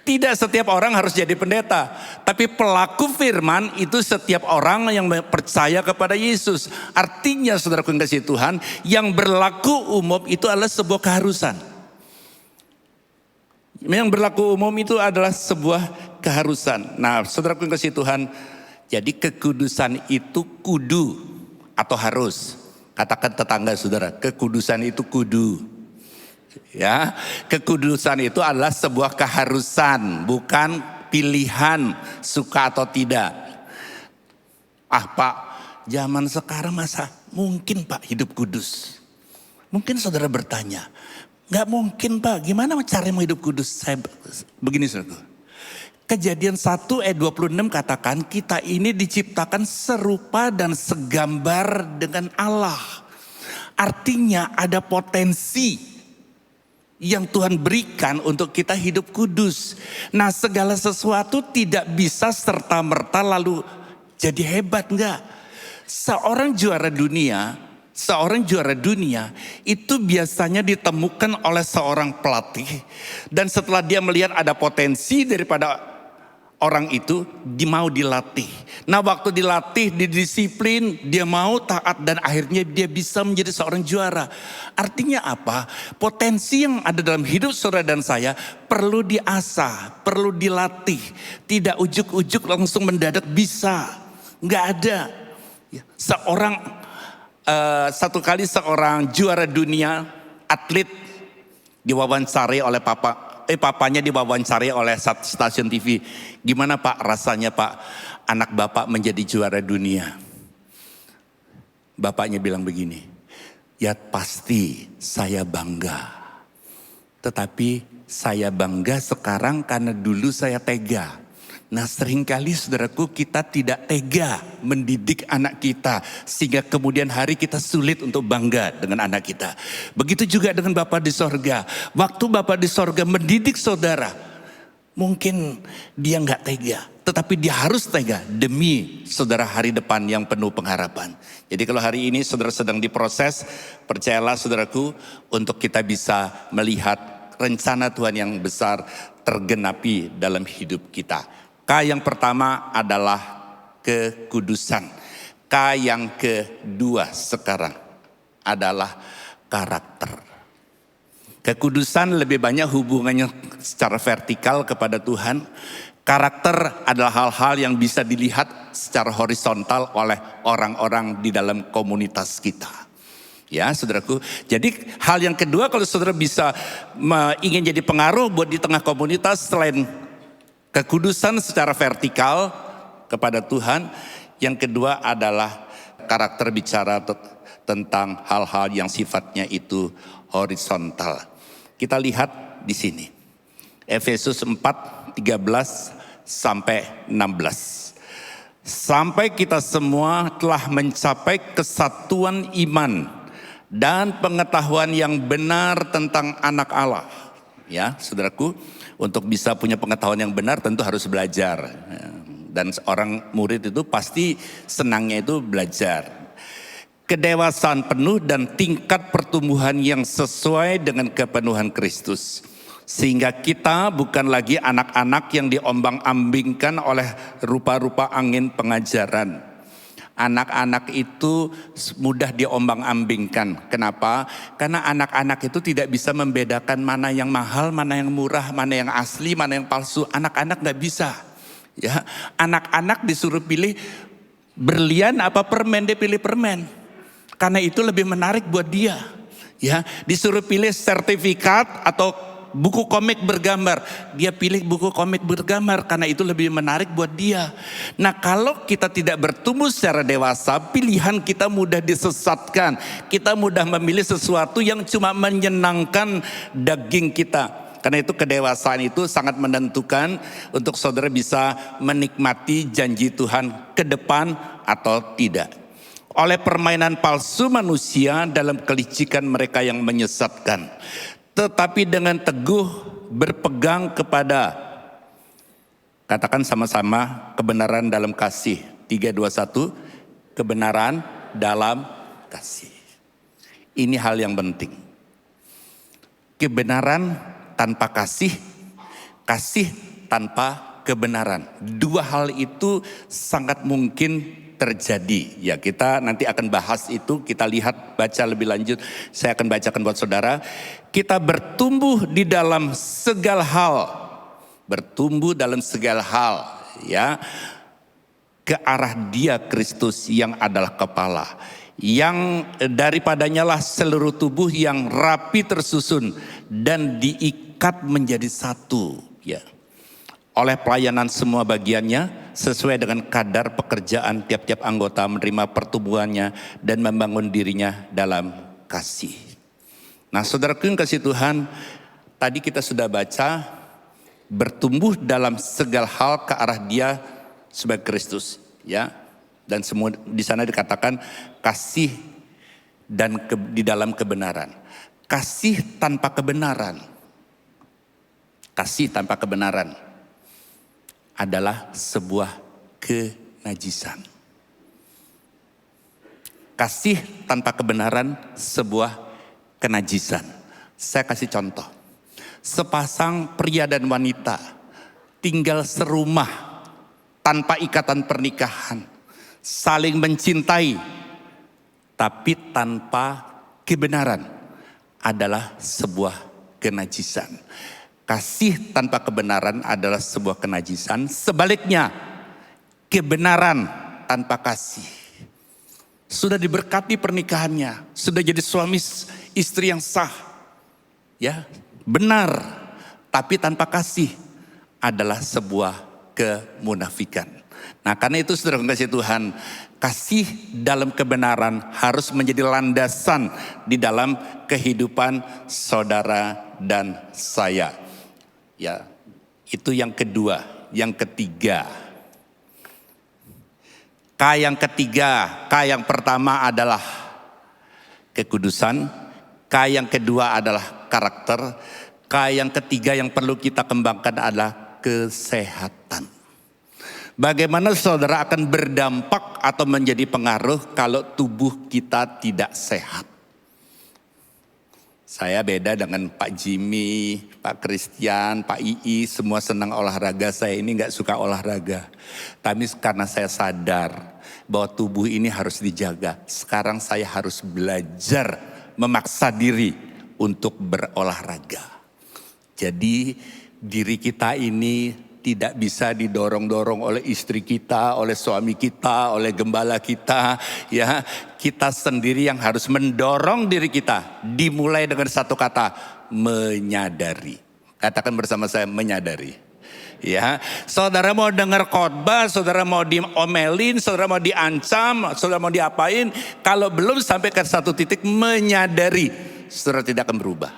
Tidak setiap orang harus jadi pendeta. Tapi pelaku firman itu setiap orang yang percaya kepada Yesus. Artinya saudaraku yang kasih Tuhan, yang berlaku umum itu adalah sebuah keharusan. Yang berlaku umum itu adalah sebuah keharusan. Nah saudaraku yang kasih Tuhan, jadi kekudusan itu kudu atau harus. Katakan tetangga saudara, kekudusan itu kudu. Ya, kekudusan itu adalah sebuah keharusan, bukan pilihan suka atau tidak. Ah Pak, zaman sekarang masa mungkin Pak hidup kudus? Mungkin saudara bertanya, nggak mungkin Pak, gimana cara mau hidup kudus? Saya begini saudara. Kejadian 1 ayat 26 katakan kita ini diciptakan serupa dan segambar dengan Allah. Artinya ada potensi yang Tuhan berikan untuk kita hidup kudus. Nah segala sesuatu tidak bisa serta-merta lalu jadi hebat, enggak. Seorang juara dunia itu biasanya ditemukan oleh seorang pelatih. Dan setelah dia melihat ada potensi daripada orang itu, dia mau dilatih. Nah waktu dilatih, didisiplin, dia mau taat dan akhirnya dia bisa menjadi seorang juara. Artinya apa? Potensi yang ada dalam hidup saudara dan saya perlu diasah, perlu dilatih. Tidak ujuk-ujuk langsung mendadak bisa. Nggak ada. Satu kali seorang juara dunia, atlet diwawancari oleh papanya diwawancari oleh stasiun TV. Gimana Pak rasanya Pak anak Bapak menjadi juara dunia? Bapaknya bilang begini, ya pasti saya bangga. Tetapi saya bangga sekarang karena dulu saya tega. Nah seringkali saudaraku kita tidak tega mendidik anak kita. Sehingga kemudian hari kita sulit untuk bangga dengan anak kita. Begitu juga dengan Bapa di sorga. Waktu Bapa di sorga mendidik saudara. Mungkin dia gak tega. Tetapi dia harus tega demi saudara hari depan yang penuh pengharapan. Jadi kalau hari ini saudara sedang diproses. Percayalah saudaraku untuk kita bisa melihat rencana Tuhan yang besar tergenapi dalam hidup kita. K yang pertama adalah kekudusan. K yang kedua sekarang adalah karakter. Kekudusan lebih banyak hubungannya secara vertikal kepada Tuhan. Karakter adalah hal-hal yang bisa dilihat secara horizontal oleh orang-orang di dalam komunitas kita. Ya saudaraku, jadi hal yang kedua kalau saudara bisa ingin jadi pengaruh buat di tengah komunitas selain kekudusan secara vertikal kepada Tuhan. Yang kedua adalah karakter bicara tentang hal-hal yang sifatnya itu horizontal. Kita lihat di sini. Efesus 4, 13 sampai 16. Sampai kita semua telah mencapai kesatuan iman dan pengetahuan yang benar tentang anak Allah. Ya, saudaraku, untuk bisa punya pengetahuan yang benar tentu harus belajar. Dan seorang murid itu pasti senangnya itu belajar. Kedewasaan penuh dan tingkat pertumbuhan yang sesuai dengan kepenuhan Kristus. Sehingga kita bukan lagi anak-anak yang diombang-ambingkan oleh rupa-rupa angin pengajaran. Anak-anak itu mudah diombang-ambingkan. Kenapa? Karena anak-anak itu tidak bisa membedakan mana yang mahal, mana yang murah, mana yang asli, mana yang palsu. Anak-anak nggak bisa. Ya, anak-anak disuruh pilih berlian apa permen, dia pilih permen. Karena itu lebih menarik buat dia. Ya, disuruh pilih sertifikat atau buku komik bergambar, dia pilih buku komik bergambar karena itu lebih menarik buat dia. Nah, kalau kita tidak bertumbuh secara dewasa, pilihan kita mudah disesatkan. Kita mudah memilih sesuatu yang cuma menyenangkan daging kita. Karena itu kedewasaan itu sangat menentukan untuk saudara bisa menikmati janji Tuhan ke depan atau tidak. Oleh permainan palsu manusia dalam kelicikan mereka yang menyesatkan. Tetapi dengan teguh berpegang kepada, katakan sama-sama, kebenaran dalam kasih. 3, 2, 1, kebenaran dalam kasih. Ini hal yang penting. Kebenaran tanpa kasih, kasih tanpa kebenaran. Dua hal itu sangat mungkin terjadi. Ya, kita nanti akan bahas itu, kita lihat, baca lebih lanjut. Saya akan bacakan buat saudara. Kita bertumbuh di dalam segala hal. Bertumbuh dalam segala hal, ya. Ke arah Dia Kristus yang adalah kepala. Yang daripadanya lah seluruh tubuh yang rapi tersusun dan diikat menjadi satu, ya. Oleh pelayanan semua bagiannya sesuai dengan kadar pekerjaan tiap-tiap anggota menerima pertumbuhannya dan membangun dirinya dalam kasih. Nah, saudaraku yang kasih Tuhan, tadi kita sudah baca bertumbuh dalam segala hal ke arah Dia sebagai Kristus, ya. Dan semua di sana dikatakan kasih dan di dalam kebenaran. Kasih tanpa kebenaran. Kasih tanpa kebenaran adalah sebuah kenajisan. Kasih tanpa kebenaran sebuah kenajisan. Saya kasih contoh. Sepasang pria dan wanita tinggal serumah tanpa ikatan pernikahan, saling mencintai, tapi tanpa kebenaran adalah sebuah kenajisan. Kasih tanpa kebenaran adalah sebuah kenajisan. Sebaliknya, kebenaran tanpa kasih. Sudah diberkati pernikahannya, sudah jadi suami istri yang sah, ya, benar, tapi tanpa kasih adalah sebuah kemunafikan. Nah, karena itu saudara kasih Tuhan, kasih dalam kebenaran harus menjadi landasan di dalam kehidupan saudara dan saya. Ya, itu yang kedua. Yang ketiga, K yang ketiga, K yang pertama adalah kekudusan, K yang kedua adalah karakter, K yang ketiga yang perlu kita kembangkan adalah kesehatan. Bagaimana saudara akan berdampak atau menjadi pengaruh kalau tubuh kita tidak sehat? Saya beda dengan Pak Jimmy, Pak Christian, Pak Ii, semua senang olahraga. Saya ini gak suka olahraga. Tapi karena saya sadar bahwa tubuh ini harus dijaga, sekarang saya harus belajar memaksa diri untuk berolahraga. Jadi diri kita ini tidak bisa didorong-dorong oleh istri kita, oleh suami kita, oleh gembala kita, ya. Kita sendiri yang harus mendorong diri kita. Dimulai dengan satu kata, menyadari. Katakan bersama saya, menyadari. Ya, saudara mau dengar khotbah, saudara mau diomelin, saudara mau diancam, saudara mau diapain, kalau belum sampai ke satu titik menyadari, saudara tidak akan berubah.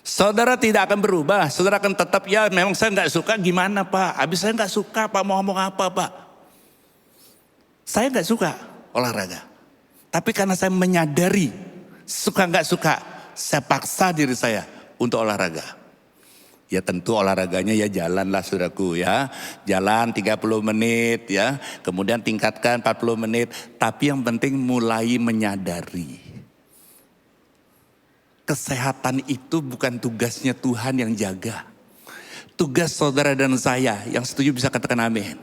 Saudara tidak akan berubah, saudara akan tetap, ya memang saya nggak suka, gimana Pak? Habis saya nggak suka Pak, mau ngomong apa Pak? Saya nggak suka olahraga, tapi karena saya menyadari suka nggak suka, saya paksa diri saya untuk olahraga. Ya tentu olahraganya ya jalan lah saudaraku ya. Jalan 30 menit ya. Kemudian tingkatkan 40 menit. Tapi yang penting mulai menyadari. Kesehatan itu bukan tugasnya Tuhan yang jaga. Tugas saudara dan saya, yang setuju bisa katakan amin.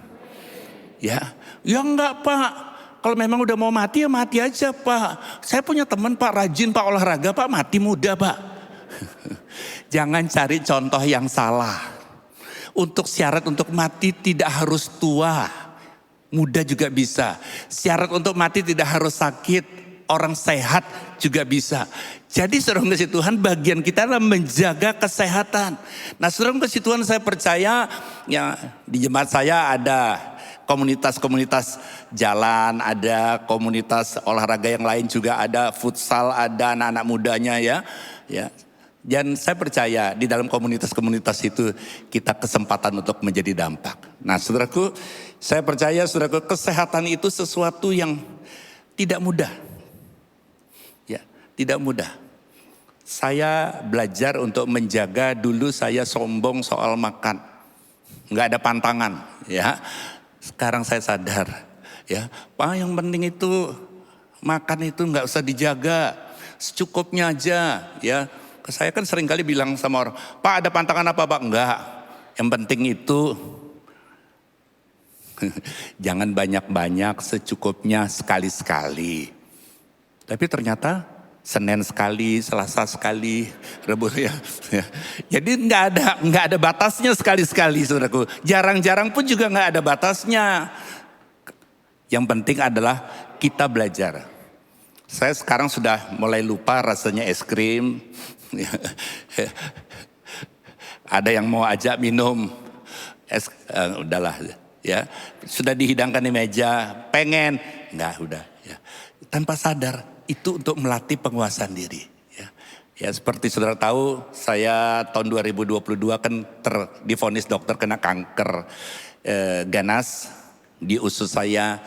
Ya enggak Pak. Kalau memang udah mau mati ya mati aja Pak. Saya punya teman Pak rajin Pak olahraga Pak, mati muda Pak. Jangan cari contoh yang salah. Untuk syarat untuk mati tidak harus tua. Muda juga bisa. Syarat untuk mati tidak harus sakit. Orang sehat juga bisa. Jadi saudara kasih Tuhan, bagian kita adalah menjaga kesehatan. Nah saudara kasih Tuhan, saya percaya ya di jemaat saya ada komunitas-komunitas jalan, ada komunitas olahraga yang lain juga, ada futsal, ada anak-anak mudanya ya. Dan saya percaya di dalam komunitas-komunitas itu kita kesempatan untuk menjadi dampak. Nah saudaraku, saya percaya saudaraku, kesehatan itu sesuatu yang tidak mudah. Ya, tidak mudah. Saya belajar untuk menjaga, dulu saya sombong soal makan. Nggak ada pantangan ya. Sekarang saya sadar ya, Pak yang penting itu makan itu nggak usah dijaga, secukupnya aja ya. Saya kan sering kali bilang sama orang, Pak ada pantangan apa Pak? Enggak, yang penting itu jangan banyak-banyak, secukupnya sekali-sekali. Tapi ternyata Senin sekali, Selasa sekali, Rabu ya. Jadi nggak ada batasnya sekali-sekali saudaraku. Jarang-jarang pun juga nggak ada batasnya. Yang penting adalah kita belajar. Saya sekarang sudah mulai lupa rasanya es krim. Ada yang mau ajak minum es, udahlah ya. Sudah dihidangkan di meja, pengen, enggak udah ya. Tanpa sadar itu untuk melatih penguasaan diri. Ya seperti saudara tahu, saya tahun 2022 kan divonis dokter kena kanker ganas di usus saya.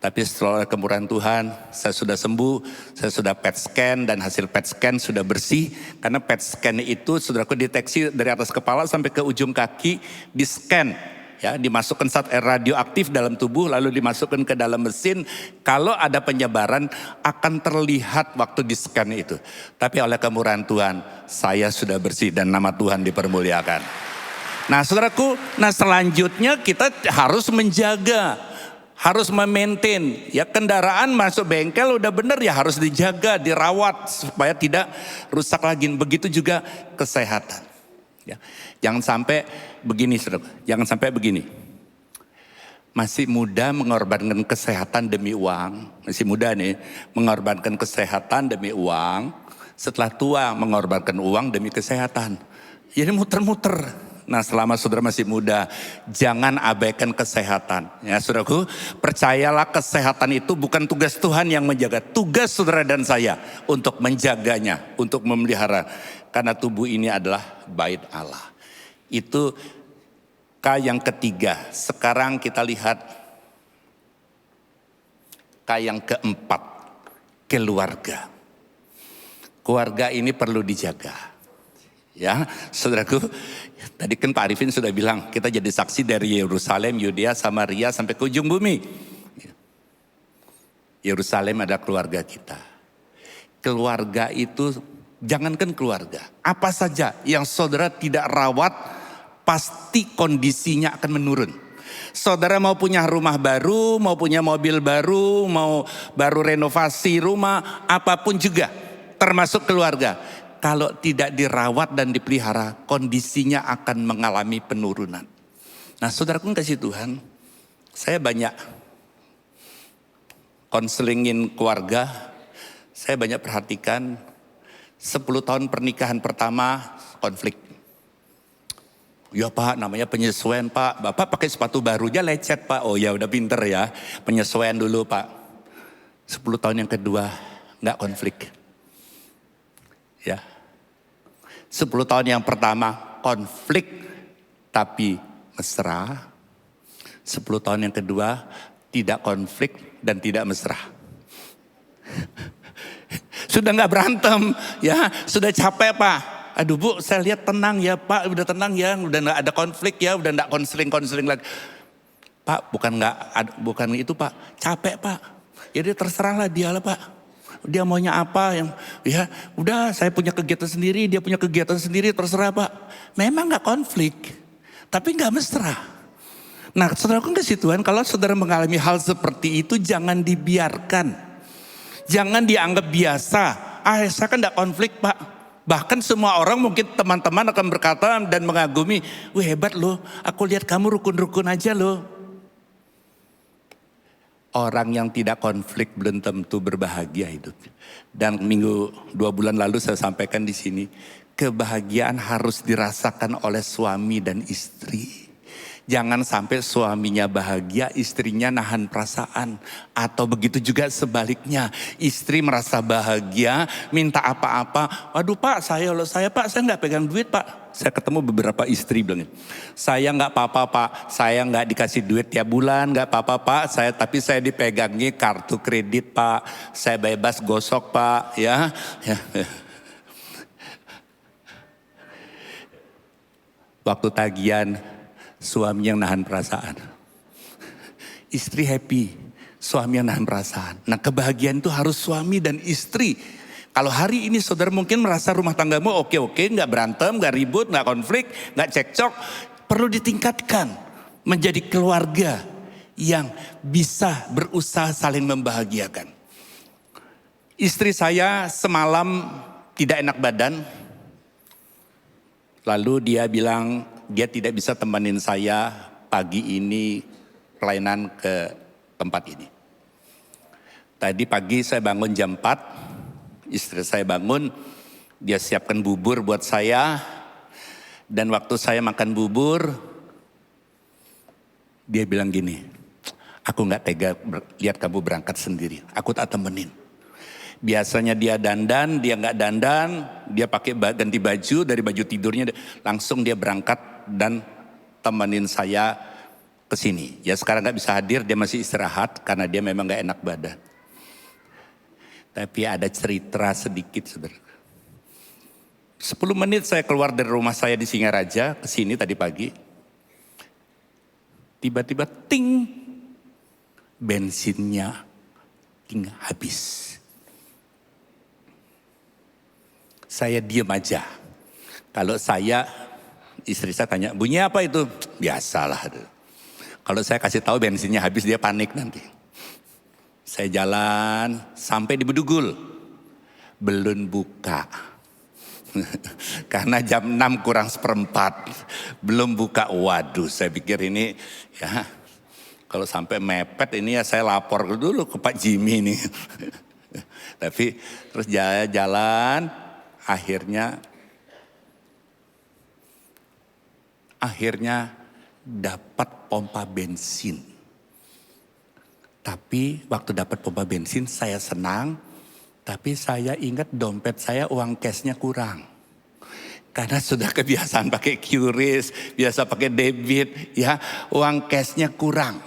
Tapi setelah kemurahan Tuhan, saya sudah sembuh, saya sudah PET scan dan hasil PET scan sudah bersih. Karena PET scan itu saudaraku deteksi dari atas kepala sampai ke ujung kaki, di scan. Ya, dimasukkan zat radioaktif dalam tubuh lalu dimasukkan ke dalam mesin. Kalau ada penyebaran akan terlihat waktu di scan itu. Tapi oleh kemurahan Tuhan, saya sudah bersih dan nama Tuhan dipermuliakan. Nah saudaraku, selanjutnya kita harus menjaga. Harus memaintain, ya kendaraan masuk bengkel udah bener ya harus dijaga, dirawat supaya tidak rusak lagi. Begitu juga kesehatan. Ya, jangan sampai begini, saudara. Jangan sampai begini. Masih muda mengorbankan kesehatan demi uang, masih muda nih mengorbankan kesehatan demi uang. Setelah tua mengorbankan uang demi kesehatan. Jadi muter-muter. Nah selama saudara masih muda, jangan abaikan kesehatan. Ya saudaraku, percayalah kesehatan itu bukan tugas Tuhan yang menjaga. Tugas saudara dan saya untuk menjaganya, untuk memelihara. Karena tubuh ini adalah bait Allah. Itu K yang ketiga. Sekarang kita lihat K yang keempat, keluarga. Keluarga ini perlu dijaga. Ya, saudaraku, tadi kan Pak Arifin sudah bilang kita jadi saksi dari Yerusalem, Yudea, Samaria sampai ke ujung bumi. Yerusalem adalah keluarga kita. Keluarga itu, jangankan keluarga, apa saja yang saudara tidak rawat, pasti kondisinya akan menurun. Saudara mau punya rumah baru, mau punya mobil baru, mau baru renovasi rumah, apapun juga, termasuk keluarga. Kalau tidak dirawat dan dipelihara, kondisinya akan mengalami penurunan. Nah saudaraku kasih Tuhan, saya banyak konselingin keluarga, saya banyak perhatikan 10 tahun pernikahan pertama konflik. Ya Pak, namanya penyesuaian Pak. Bapak pakai sepatu barunya lecet Pak. Oh ya udah pinter ya. Penyesuaian dulu Pak. 10 tahun yang kedua nggak konflik. Ya. 10 tahun yang pertama konflik tapi mesra. 10 tahun yang kedua tidak konflik dan tidak mesra. Sudah nggak berantem ya, sudah capek Pak. Aduh Bu, saya lihat tenang ya Pak, udah tenang ya, udah nggak ada konflik ya, udah nggak konseling lagi. Pak, bukan itu Pak, capek Pak. Ya dia terserahlah dia lah Pak. Dia maunya apa yang ya udah saya punya kegiatan sendiri, dia punya kegiatan sendiri, terserah Pak. Memang nggak konflik, tapi nggak mesra. Nah, saudaraku kasih Tuhan, kalau saudara mengalami hal seperti itu jangan dibiarkan, jangan dianggap biasa. Saya kan nggak konflik Pak. Bahkan semua orang mungkin teman-teman akan berkata dan mengagumi, wih hebat loh, aku lihat kamu rukun-rukun aja loh. Orang yang tidak konflik belum tentu berbahagia hidupnya. Dan 2 bulan lalu saya sampaikan di sini, kebahagiaan harus dirasakan oleh suami dan istri. Jangan sampai suaminya bahagia, istrinya nahan perasaan. Atau begitu juga sebaliknya, istri merasa bahagia, minta apa-apa. Waduh Pak, saya nggak pegang duit Pak. Saya ketemu beberapa istri bilang, saya nggak apa-apa Pak, saya nggak dikasih duit tiap bulan, nggak apa-apa Pak. Tapi saya dipegangi kartu kredit Pak, saya bebas gosok Pak, ya. Waktu tagihan, suami yang nahan perasaan. Istri happy, suami yang nahan perasaan. Nah, kebahagiaan itu harus suami dan istri. Kalau hari ini saudara mungkin merasa rumah tanggamu oke-oke, gak berantem, gak ribut, gak konflik, gak cekcok. Perlu ditingkatkan menjadi keluarga yang bisa berusaha saling membahagiakan. Istri saya semalam tidak enak badan. Lalu dia bilang, dia tidak bisa temenin saya pagi ini pelayanan ke tempat ini. Tadi pagi saya bangun jam 4, istri saya bangun, dia siapkan bubur buat saya. Dan waktu saya makan bubur, dia bilang gini, aku gak tega lihat kamu berangkat sendiri, aku tak temenin. Biasanya dia dandan, dia gak dandan, dia pakai ganti baju, dari baju tidurnya langsung dia berangkat dan temenin saya ke sini. Ya sekarang gak bisa hadir, dia masih istirahat karena dia memang gak enak badan. Tapi ada cerita sedikit saudara. 10 menit saya keluar dari rumah saya di Singaraja ke sini tadi pagi. Tiba-tiba ting, bensinnya habis. Saya diam aja. Kalau saya, istri saya tanya, bunyi apa itu? Biasalah. Kalau saya kasih tahu bensinnya habis, dia panik nanti. Saya jalan sampai di Bedugul. Belum buka. Karena jam 6 kurang 1/4. Belum buka. Waduh, saya pikir ini ya kalau sampai mepet ini ya saya lapor dulu ke Pak Jimmy nih. Tapi terus jalan akhirnya dapat pompa bensin. Tapi waktu dapat pompa bensin saya senang, tapi saya ingat dompet saya uang cashnya kurang. Karena sudah kebiasaan pakai QRIS, biasa pakai debit, ya uang cashnya kurang.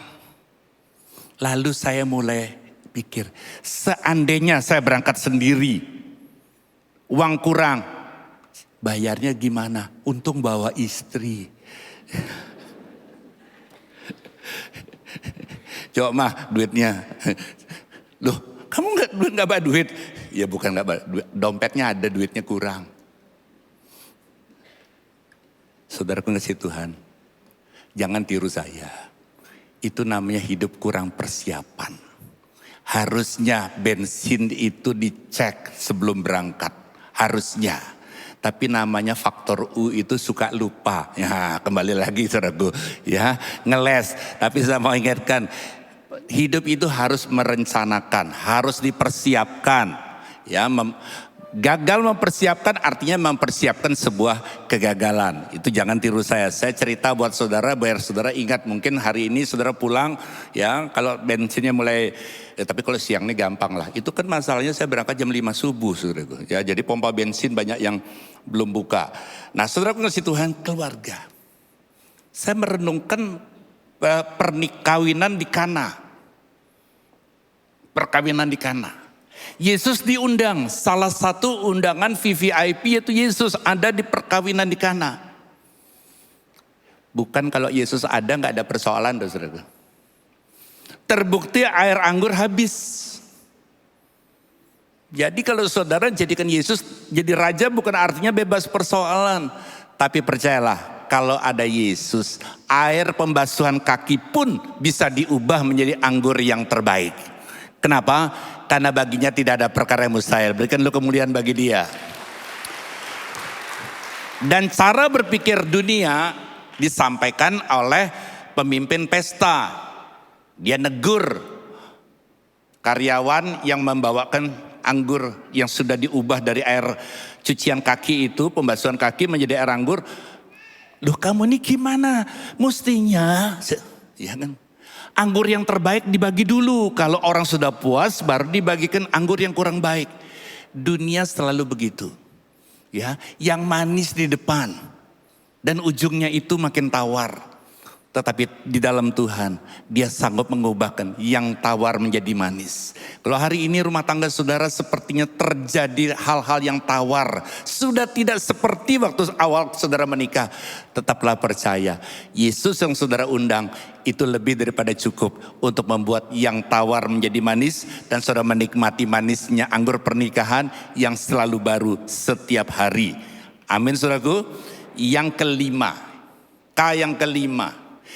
Lalu saya mulai pikir, seandainya saya berangkat sendiri, uang kurang, bayarnya gimana? Untung bawa istri. Coba mah duitnya. Loh, kamu nggak bawa duit? Ya bukan nggak bawa duit, dompetnya ada, duitnya kurang. Saudaraku kasih Tuhan, jangan tiru saya. Itu namanya hidup kurang persiapan. Harusnya bensin itu dicek sebelum berangkat, harusnya. Tapi namanya faktor U itu suka lupa. Ya kembali lagi saudaraku, ya ngeles. Tapi saya mau ingatkan, hidup itu harus merencanakan, harus dipersiapkan. Ya Gagal mempersiapkan artinya mempersiapkan sebuah kegagalan. Itu jangan tiru saya. Saya cerita buat saudara, biar saudara ingat. Mungkin hari ini saudara pulang ya, kalau bensinnya mulai, tapi kalau siang ini gampang lah. Itu kan masalahnya saya berangkat jam 5 subuh saudara. Ya, jadi pompa bensin banyak yang belum buka. Nah saudara ngasih Tuhan keluarga. Saya merenungkan perkawinan di Kana. Perkawinan di Kana. Yesus diundang, salah satu undangan VVIP yaitu Yesus ada di perkawinan di Kana. Bukan kalau Yesus ada nggak ada persoalan, saudara. Terbukti air anggur habis. Jadi kalau saudara jadikan Yesus jadi raja bukan artinya bebas persoalan. Tapi percayalah, kalau ada Yesus, air pembasuhan kaki pun bisa diubah menjadi anggur yang terbaik. Kenapa? Karena baginya tidak ada perkara yang mustahil. Berikan lu kemuliaan bagi dia. Dan cara berpikir dunia disampaikan oleh pemimpin pesta. Dia negur karyawan yang membawakan anggur yang sudah diubah dari air cucian kaki itu, pembasuhan kaki menjadi air anggur. Loh kamu ini gimana? Mestinya, ya kan? Anggur yang terbaik dibagi dulu. Kalau orang sudah puas baru dibagikan anggur yang kurang baik. Dunia selalu begitu. Ya, yang manis di depan dan ujungnya itu makin tawar. Tetapi di dalam Tuhan dia sanggup mengubahkan yang tawar menjadi manis. Kalau hari ini rumah tangga saudara sepertinya terjadi hal-hal yang tawar. Sudah tidak seperti waktu awal saudara menikah. Tetaplah percaya. Yesus yang saudara undang itu lebih daripada cukup untuk membuat yang tawar menjadi manis. Dan saudara menikmati manisnya anggur pernikahan yang selalu baru setiap hari. Amin saudaraku. Yang kelima.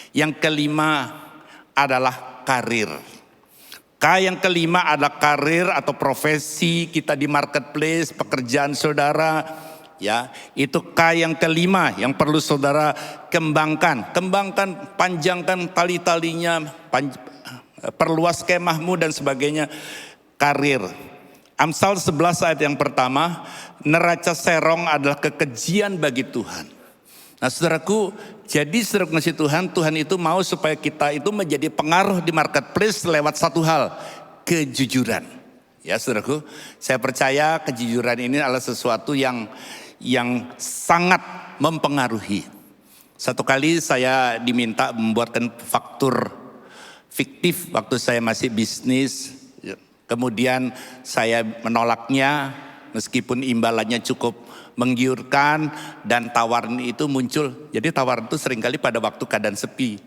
Yang kelima adalah karir. Yang kelima adalah karir atau profesi kita di marketplace, pekerjaan saudara. Ya, itu yang kelima yang perlu saudara kembangkan. Kembangkan, panjangkan tali-talinya, perluas kemahmu dan sebagainya. Karir. Amsal 11 ayat yang pertama, neraca serong adalah kekejian bagi Tuhan. Nah saudaraku, jadi saudara ngasih Tuhan itu mau supaya kita itu menjadi pengaruh di marketplace lewat satu hal, kejujuran. Ya saudaraku, saya percaya kejujuran ini adalah sesuatu yang sangat mempengaruhi. Satu kali saya diminta membuatkan faktur fiktif waktu saya masih bisnis. Kemudian saya menolaknya meskipun imbalannya cukup menggiurkan dan tawaran itu muncul. Jadi tawaran itu seringkali pada waktu keadaan sepi.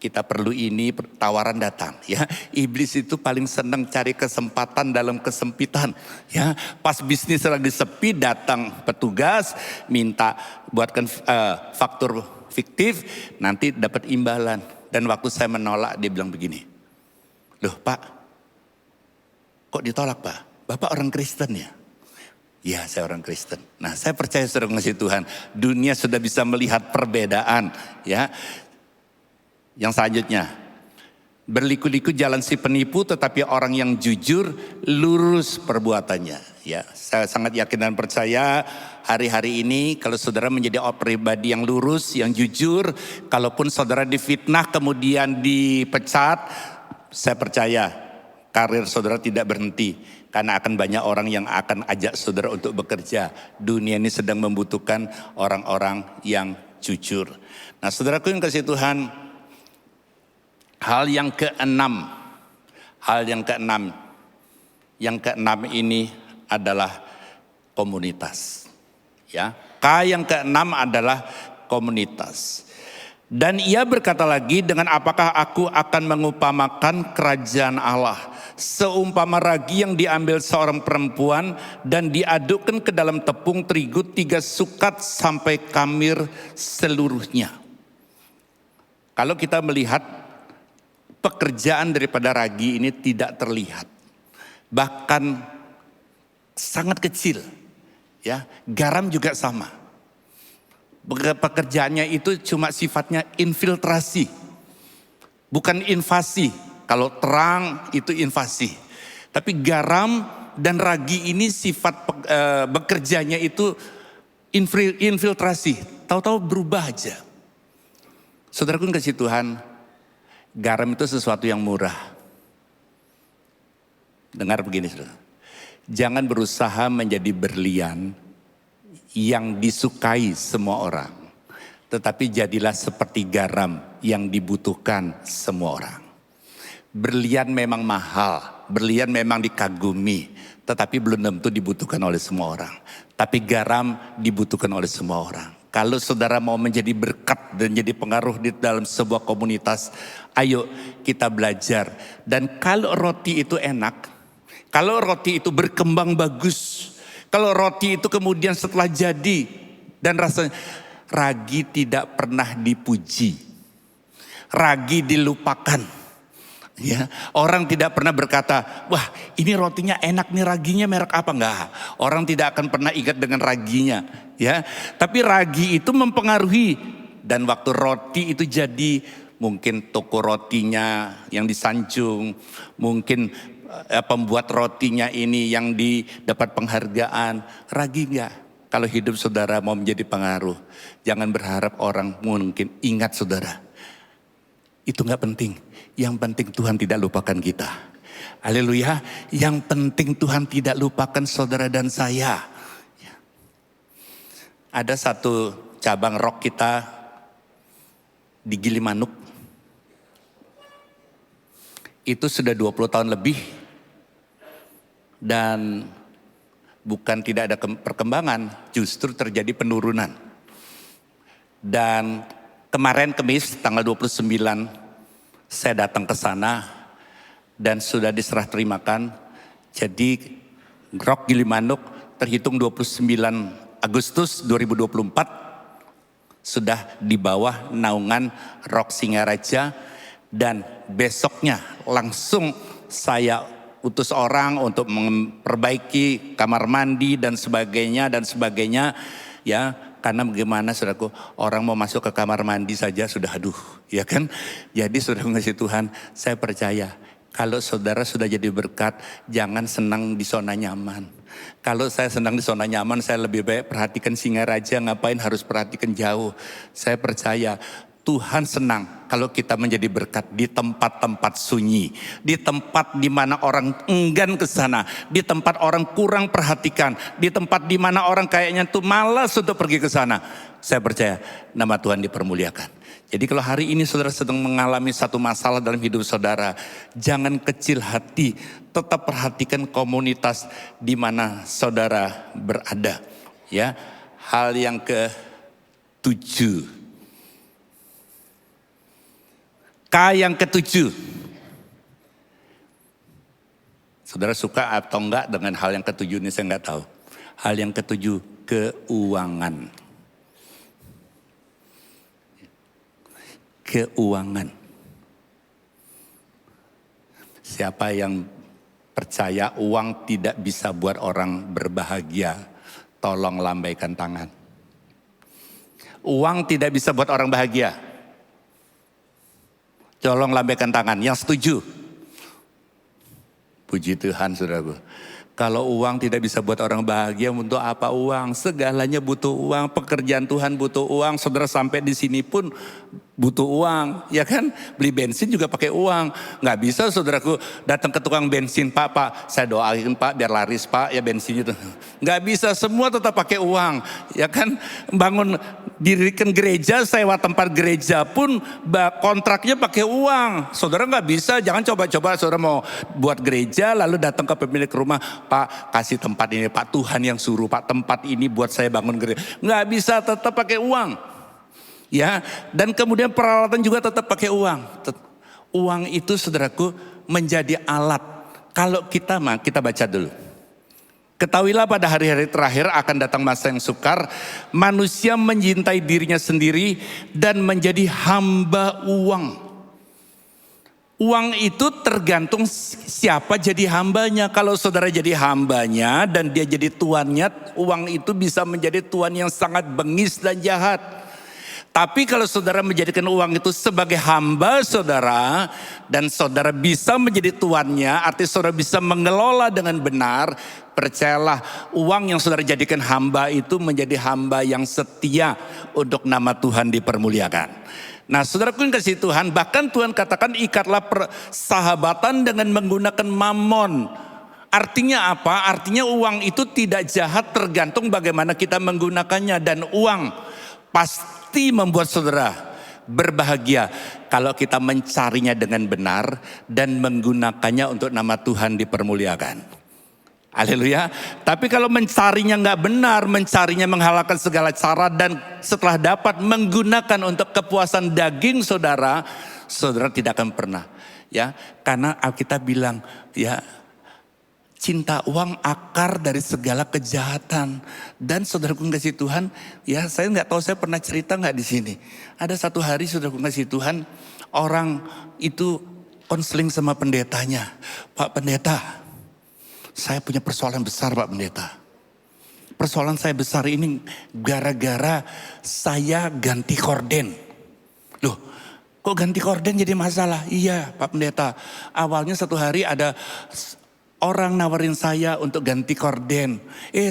Kita perlu ini, tawaran datang. Ya, iblis itu paling senang cari kesempatan dalam kesempitan. Ya, pas bisnis lagi sepi datang petugas minta buatkan faktur fiktif, nanti dapat imbalan. Dan waktu saya menolak dia bilang begini, loh Pak, kok ditolak Pak? Bapak orang Kristen ya? Ya saya orang Kristen. Nah saya percaya saudara ngasih Tuhan. Dunia sudah bisa melihat perbedaan. Ya. Yang selanjutnya. Berliku-liku jalan si penipu tetapi orang yang jujur lurus perbuatannya. Ya, saya sangat yakin dan percaya hari-hari ini kalau saudara menjadi orang pribadi yang lurus, yang jujur. Kalaupun saudara difitnah kemudian dipecat. Saya percaya karir saudara tidak berhenti. Karena akan banyak orang yang akan ajak saudara untuk bekerja. Dunia ini sedang membutuhkan orang-orang yang jujur. Nah saudaraku yang kasih Tuhan. Hal yang keenam ini adalah komunitas. Ya, yang keenam adalah komunitas. Dan ia berkata lagi, dengan apakah aku akan mengupamakan kerajaan Allah? Seumpama ragi yang diambil seorang perempuan dan diadukkan ke dalam tepung terigu 3 sukat sampai kamir seluruhnya. Kalau kita melihat pekerjaan daripada ragi ini tidak terlihat. Bahkan sangat kecil. Ya, garam juga sama. Pekerjaannya itu cuma sifatnya infiltrasi. Bukan invasi. Kalau terang itu invasi. Tapi garam Dan ragi ini sifat bekerjanya itu infiltrasi. Tahu-tahu berubah aja. Saudaraku kasih Tuhan, garam itu sesuatu yang murah. Dengar begini saudara. Jangan berusaha menjadi berlian yang disukai semua orang. Tetapi jadilah seperti garam yang dibutuhkan semua orang. Berlian memang mahal, berlian memang dikagumi, tetapi belum tentu dibutuhkan oleh semua orang. Tapi garam dibutuhkan oleh semua orang. Kalau saudara mau menjadi berkat dan jadi pengaruh di dalam sebuah komunitas, ayo kita belajar. Dan kalau roti itu enak, kalau roti itu berkembang bagus, kalau roti itu kemudian setelah jadi dan rasanya, ragi tidak pernah dipuji, ragi dilupakan. Ya, orang tidak pernah berkata, wah ini rotinya enak nih, raginya merek apa? Enggak, orang tidak akan pernah ingat dengan raginya. Ya, tapi ragi itu mempengaruhi. Dan waktu roti itu jadi, mungkin toko rotinya yang disanjung, mungkin pembuat rotinya ini yang dapat penghargaan. Ragi enggak. Kalau hidup saudara mau menjadi pengaruh, jangan berharap orang mungkin ingat saudara. Itu enggak penting. Yang penting Tuhan tidak lupakan kita. Haleluya. Yang penting Tuhan tidak lupakan saudara dan saya. Ada satu cabang rock kita di Gilimanuk. Itu sudah 20 tahun lebih. Dan bukan tidak ada perkembangan, justru terjadi penurunan. Dan kemarin Kamis tanggal 29 saya datang ke sana dan sudah diserah terimakan. Jadi Rock Gilimanuk terhitung 29 Agustus 2024 sudah di bawah naungan Rock Singaraja. Dan besoknya langsung saya utus orang untuk memperbaiki kamar mandi dan sebagainya ya. Karena bagaimana saudaraku, orang mau masuk ke kamar mandi saja sudah aduh, ya kan? Jadi saudara mengasihi Tuhan, saya percaya kalau saudara sudah jadi berkat, jangan senang di zona nyaman. Kalau saya senang di zona nyaman, saya lebih baik perhatikan Singaraja, ngapain harus perhatikan jauh. Saya percaya Tuhan senang kalau kita menjadi berkat di tempat-tempat sunyi, di tempat di mana orang enggan ke sana, di tempat orang kurang perhatikan, di tempat di mana orang kayaknya tuh malas untuk pergi ke sana. Saya percaya nama Tuhan dipermuliakan. Jadi kalau hari ini saudara sedang mengalami satu masalah dalam hidup saudara, jangan kecil hati, tetap perhatikan komunitas di mana saudara berada. Ya, hal yang ke-7. K yang ke-7. Saudara suka atau enggak dengan hal yang ke-7 ini saya enggak tahu. Hal yang ke-7, keuangan. Keuangan. Siapa yang percaya uang tidak bisa buat orang berbahagia, tolong lambaikan tangan. Uang tidak bisa buat orang bahagia. Tolong lambaikan tangan, yang setuju. Puji Tuhan saudaraku. Kalau uang tidak bisa buat orang bahagia, untuk apa uang? Segalanya butuh uang, pekerjaan Tuhan butuh uang. Saudara sampai di sini pun butuh uang, ya kan? Beli bensin juga pakai uang. Nggak bisa saudaraku datang ke tukang bensin, Pak, saya doain Pak biar laris Pak ya bensinnya itu. Nggak bisa, semua tetap pakai uang, ya kan? Bangun, dirikan gereja, sewa tempat gereja pun kontraknya pakai uang. Saudara nggak bisa, jangan coba-coba saudara mau buat gereja lalu datang ke pemilik rumah, Pak kasih tempat ini Pak, Tuhan yang suruh Pak tempat ini buat saya bangun gereja. Nggak bisa, tetap pakai uang. Ya, dan kemudian peralatan juga tetap pakai uang. Uang itu saudaraku menjadi alat. Kalau kita baca dulu. Ketahuilah pada hari-hari terakhir akan datang masa yang sukar. Manusia mencintai dirinya sendiri dan menjadi hamba uang. Uang itu tergantung siapa jadi hambanya. Kalau saudara jadi hambanya dan dia jadi tuannya, uang itu bisa menjadi tuan yang sangat bengis dan jahat. Tapi kalau saudara menjadikan uang itu sebagai hamba saudara, dan saudara bisa menjadi tuannya, artinya saudara bisa mengelola dengan benar, percayalah uang yang saudara jadikan hamba itu menjadi hamba yang setia untuk nama Tuhan dipermuliakan. Nah saudaraku yang kasih Tuhan, bahkan Tuhan katakan ikatlah persahabatan dengan menggunakan mamon. Artinya apa? Artinya uang itu tidak jahat, tergantung bagaimana kita menggunakannya. Dan uang pasti membuat saudara berbahagia kalau kita mencarinya dengan benar dan menggunakannya untuk nama Tuhan dipermuliakan. Haleluya. Tapi kalau mencarinya nggak benar, mencarinya menghalalkan segala cara, dan setelah dapat menggunakan untuk kepuasan daging saudara, saudara tidak akan pernah. Ya, karena Alkitab bilang, ya, cinta uang akar dari segala kejahatan. Dan saudaraku kasih Tuhan, ya saya nggak tahu saya pernah cerita nggak di sini. Ada satu hari saudaraku kasih Tuhan, orang itu konseling sama pendetanya. Pak pendeta, saya punya persoalan besar Pak pendeta. Persoalan saya besar ini gara-gara saya ganti korden. Loh, kok ganti korden jadi masalah? Iya Pak pendeta, awalnya satu hari ada orang nawarin saya untuk ganti korden.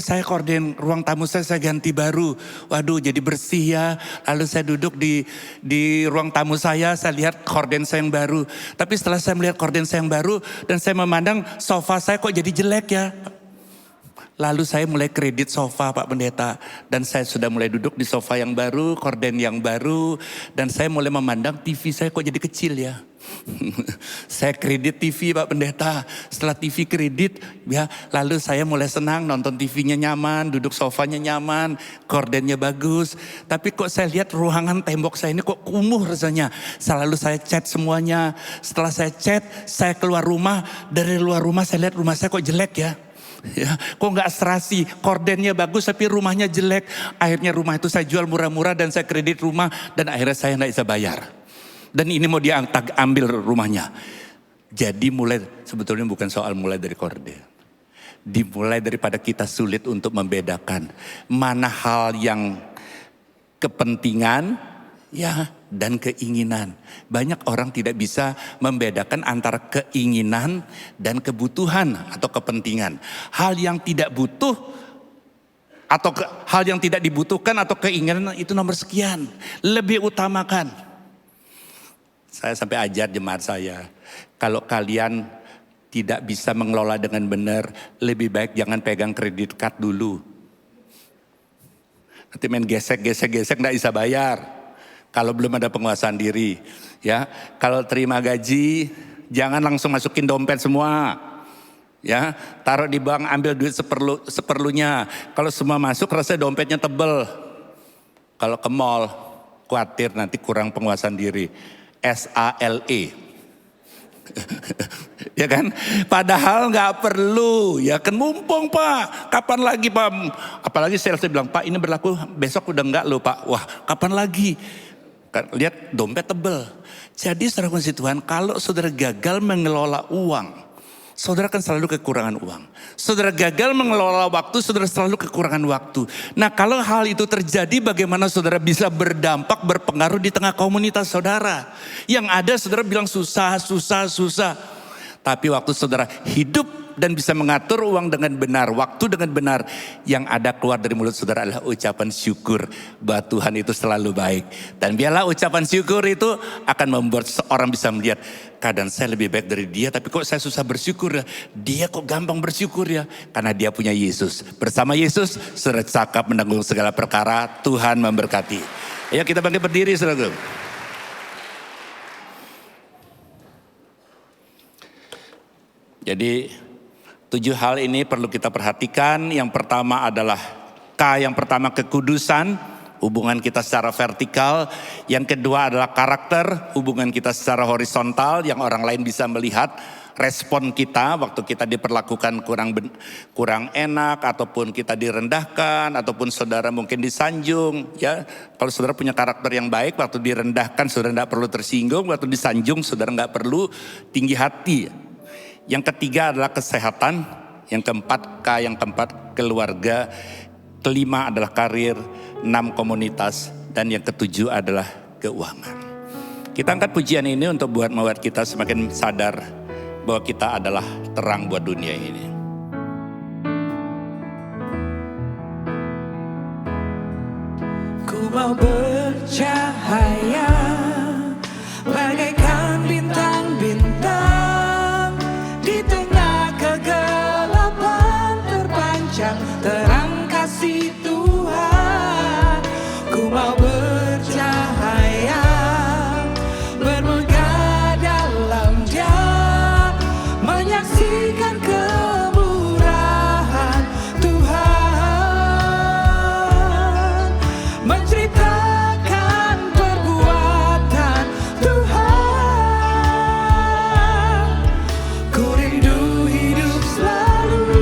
Saya korden ruang tamu saya ganti baru. Waduh jadi bersih ya. Lalu saya duduk di ruang tamu saya lihat korden saya yang baru. Tapi setelah saya melihat korden saya yang baru dan saya memandang sofa saya kok jadi jelek ya. Lalu saya mulai kredit sofa Pak Pendeta. Dan saya sudah mulai duduk di sofa yang baru, korden yang baru. Dan saya mulai memandang TV saya kok jadi kecil ya. Saya kredit TV Pak Pendeta. Setelah TV kredit, ya, lalu saya mulai senang nonton TV-nya nyaman, duduk sofanya nyaman, kordennya bagus. Tapi kok saya lihat ruangan tembok saya ini kok kumuh rasanya. Selalu saya cat semuanya. Setelah saya cat, saya keluar rumah. Dari luar rumah saya lihat rumah saya kok jelek ya. Ya, kok nggak serasi, kordennya bagus tapi rumahnya jelek. Akhirnya rumah itu saya jual murah-murah dan saya kredit rumah dan akhirnya saya nggak bisa bayar. Dan ini mau dia ambil rumahnya. Jadi sebetulnya bukan soal mulai dari korden. Dimulai daripada kita sulit untuk membedakan mana hal yang kepentingan ya dan keinginan. Banyak orang tidak bisa membedakan antara keinginan dan kebutuhan atau kepentingan. Hal yang tidak butuh atau hal yang tidak dibutuhkan atau keinginan itu nomor sekian. Lebih utamakan. Saya sampai ajar jemaat saya, kalau kalian tidak bisa mengelola dengan benar, lebih baik jangan pegang kredit card dulu. Nanti main gesek nggak bisa bayar. Kalau belum ada penguasaan diri, ya. Kalau terima gaji, jangan langsung masukin dompet semua, ya. Taruh di bank, ambil duit seperlunya. Kalau semua masuk, rasanya dompetnya tebel. Kalau ke mall, khawatir nanti kurang penguasaan diri. SALE, ya kan? Padahal nggak perlu, ya kan mumpung Pak. Kapan lagi Pak? Apalagi salesnya bilang Pak ini berlaku besok udah enggak loh Pak. Wah kapan lagi? Lihat dompet tebel. Jadi saudara kasih Tuhan, kalau saudara gagal mengelola uang, saudara akan selalu kekurangan uang. Saudara gagal mengelola waktu, saudara selalu kekurangan waktu. Nah kalau hal itu terjadi, bagaimana saudara bisa berdampak, berpengaruh di tengah komunitas saudara. Yang ada saudara bilang susah. Tapi waktu saudara hidup dan bisa mengatur uang dengan benar, waktu dengan benar, yang ada keluar dari mulut saudara adalah ucapan syukur bahwa Tuhan itu selalu baik. Dan biarlah ucapan syukur itu akan membuat seorang bisa melihat keadaan saya lebih baik dari dia, tapi kok saya susah bersyukur ya. Dia kok gampang bersyukur ya, karena dia punya Yesus. Bersama Yesus saudara cakap menanggung segala perkara. Tuhan memberkati. Ayo kita bangkit berdiri saudara. Jadi 7 hal ini perlu kita perhatikan. Yang pertama adalah yang pertama kekudusan, hubungan kita secara vertikal. Yang kedua adalah karakter, hubungan kita secara horizontal yang orang lain bisa melihat. Respon kita waktu kita diperlakukan kurang enak, ataupun kita direndahkan, ataupun saudara mungkin disanjung. Ya, kalau saudara punya karakter yang baik, waktu direndahkan saudara tidak perlu tersinggung, waktu disanjung saudara nggak perlu tinggi hati. Yang ketiga adalah kesehatan, yang keempat keluarga, kelima adalah karir, 6 komunitas, Dan yang ketujuh adalah keuangan. Kita angkat pujian ini untuk membuat kita semakin sadar bahwa kita adalah terang buat dunia ini. Ku mau bercahaya bagaikan bintang-bintang, di tengah kegelapan terpancar terang kasih Tuhan. Ku mau bercahaya, bermegah dalam Dia, menyaksikan kemurahan Tuhan, menceritakan perbuatan Tuhan. Ku rindu hidup selalu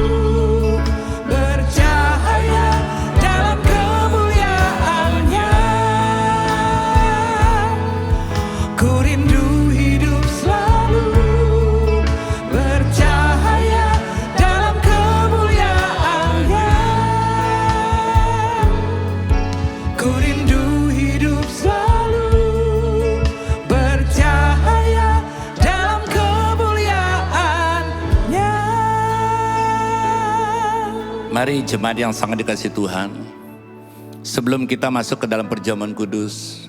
bercahaya dalam kemuliaan-Nya. Ku rindu hidup selalu bercahaya dalam kemuliaan-Nya. Ku rindu hidup selalu bercahaya dalam kemuliaan-Nya. Mari jemaat yang sangat dikasihi Tuhan, sebelum kita masuk ke dalam perjamuan kudus,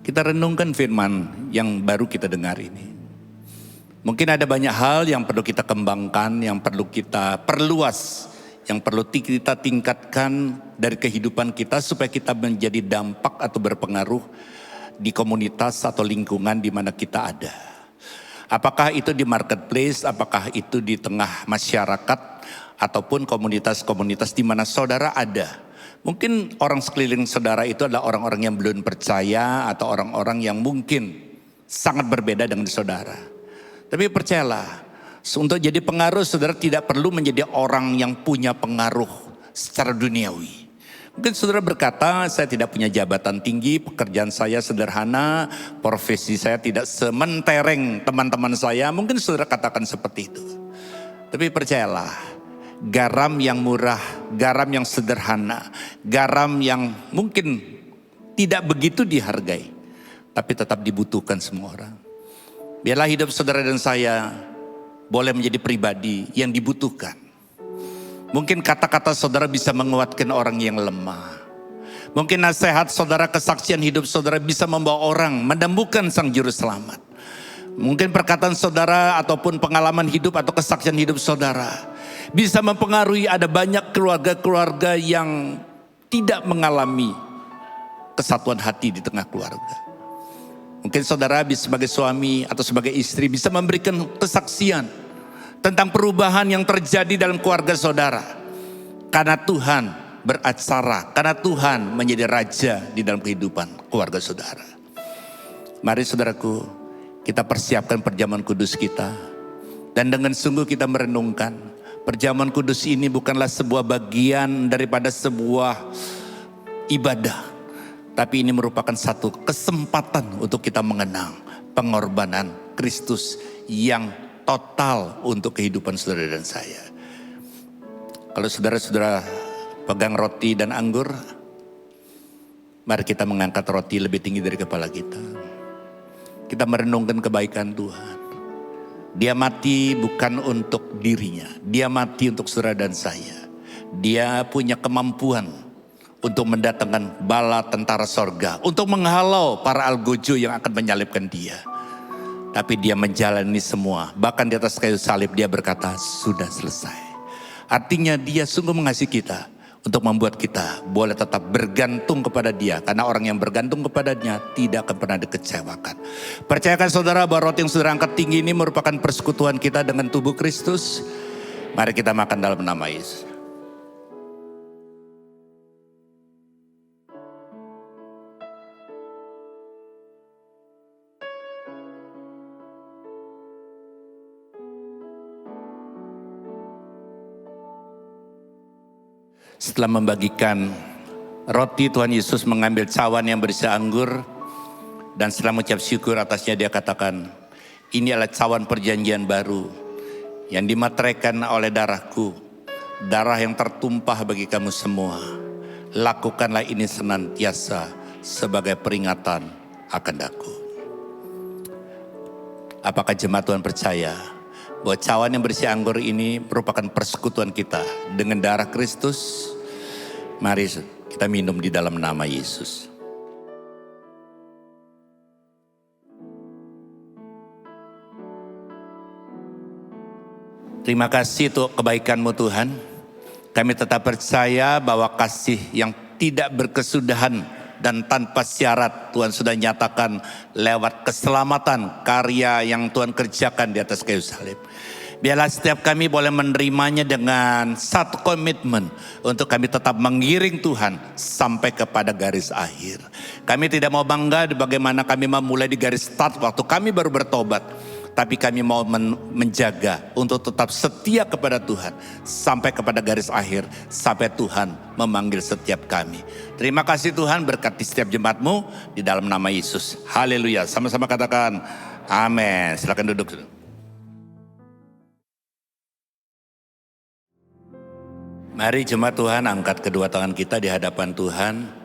kita renungkan firman yang baru kita dengar ini. Mungkin ada banyak hal yang perlu kita kembangkan, yang perlu kita perluas, yang perlu kita tingkatkan dari kehidupan kita supaya kita menjadi dampak atau berpengaruh di komunitas atau lingkungan di mana kita ada. Apakah itu di marketplace, apakah itu di tengah masyarakat, ataupun komunitas-komunitas di mana saudara ada. Mungkin orang sekeliling saudara itu adalah orang-orang yang belum percaya atau orang-orang yang mungkin sangat berbeda dengan saudara. Tapi percayalah, untuk jadi pengaruh saudara tidak perlu menjadi orang yang punya pengaruh secara duniawi. Mungkin saudara berkata, saya tidak punya jabatan tinggi, pekerjaan saya sederhana, profesi saya tidak sementereng teman-teman saya. Mungkin saudara katakan seperti itu. Tapi percayalah, garam yang murah, garam yang sederhana, garam yang mungkin tidak begitu dihargai, tapi tetap dibutuhkan semua orang. Biarlah hidup saudara dan saya boleh menjadi pribadi yang dibutuhkan. Mungkin kata-kata saudara bisa menguatkan orang yang lemah. Mungkin nasihat saudara, kesaksian hidup saudara bisa membawa orang menemukan Sang Juru Selamat. Mungkin perkataan saudara ataupun pengalaman hidup atau kesaksian hidup saudara bisa mempengaruhi ada banyak keluarga-keluarga yang tidak mengalami kesatuan hati di tengah keluarga. Mungkin saudara sebagai suami atau sebagai istri bisa memberikan kesaksian tentang perubahan yang terjadi dalam keluarga saudara. Karena Tuhan beracara, karena Tuhan menjadi raja di dalam kehidupan keluarga saudara. Mari saudaraku, kita persiapkan perjamuan kudus kita. Dan dengan sungguh kita merenungkan, perjamuan kudus ini bukanlah sebuah bagian daripada sebuah ibadah. Tapi ini merupakan satu kesempatan untuk kita mengenang pengorbanan Kristus yang total untuk kehidupan saudara dan saya. Kalau saudara-saudara pegang roti dan anggur, mari kita mengangkat roti lebih tinggi dari kepala kita. Kita merenungkan kebaikan Tuhan. Dia mati bukan untuk dirinya, dia mati untuk saudara dan saya. Dia punya kemampuan untuk mendatangkan bala tentara sorga, untuk menghalau para algojo yang akan menyalibkan dia. Tapi dia menjalani semua, bahkan di atas kayu salib dia berkata, sudah selesai. Artinya dia sungguh mengasihi kita, untuk membuat kita boleh tetap bergantung kepada dia. Karena orang yang bergantung kepadanya tidak akan pernah dikecewakan. Percayakan saudara bahwa roti yang saudara angkat tinggi ini merupakan persekutuan kita dengan tubuh Kristus. Mari kita makan dalam nama Yesus. Setelah membagikan roti, Tuhan Yesus mengambil cawan yang berisi anggur. Dan setelah mengucap syukur atasnya dia katakan, ini adalah cawan perjanjian baru yang dimateraikan oleh darahku. Darah yang tertumpah bagi kamu semua. Lakukanlah ini senantiasa sebagai peringatan akan daku. Apakah jemaat Tuhan percaya bahwa cawan yang berisi anggur ini merupakan persekutuan kita dengan darah Kristus? Mari kita minum di dalam nama Yesus. Terima kasih untuk kebaikan-Mu Tuhan. Kami tetap percaya bahwa kasih yang tidak berkesudahan dan tanpa syarat Tuhan sudah nyatakan lewat keselamatan karya yang Tuhan kerjakan di atas kayu salib. Biarlah setiap kami boleh menerimanya dengan satu komitmen untuk kami tetap mengiring Tuhan sampai kepada garis akhir. Kami tidak mau bangga bagaimana kami memulai di garis start waktu kami baru bertobat. Tapi kami mau menjaga untuk tetap setia kepada Tuhan sampai kepada garis akhir, sampai Tuhan memanggil setiap kami. Terima kasih Tuhan, berkati setiap jemaat-Mu di dalam nama Yesus. Haleluya. Sama-sama katakan amin. Silakan duduk. Mari jemaat Tuhan angkat kedua tangan kita di hadapan Tuhan.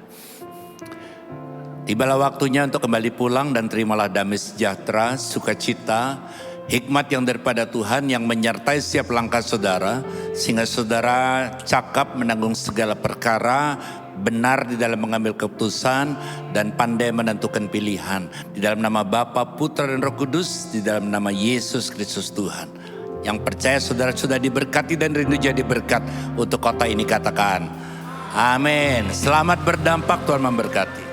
Tibalah waktunya untuk kembali pulang dan terimalah damai sejahtera, sukacita, hikmat yang daripada Tuhan yang menyertai setiap langkah saudara. Sehingga saudara cakap menanggung segala perkara, benar di dalam mengambil keputusan dan pandai menentukan pilihan. Di dalam nama Bapa, Putra dan Roh Kudus, di dalam nama Yesus Kristus Tuhan. Yang percaya saudara sudah diberkati dan rindu jadi berkat untuk kota ini, katakan amin. Selamat berdampak, Tuhan memberkati.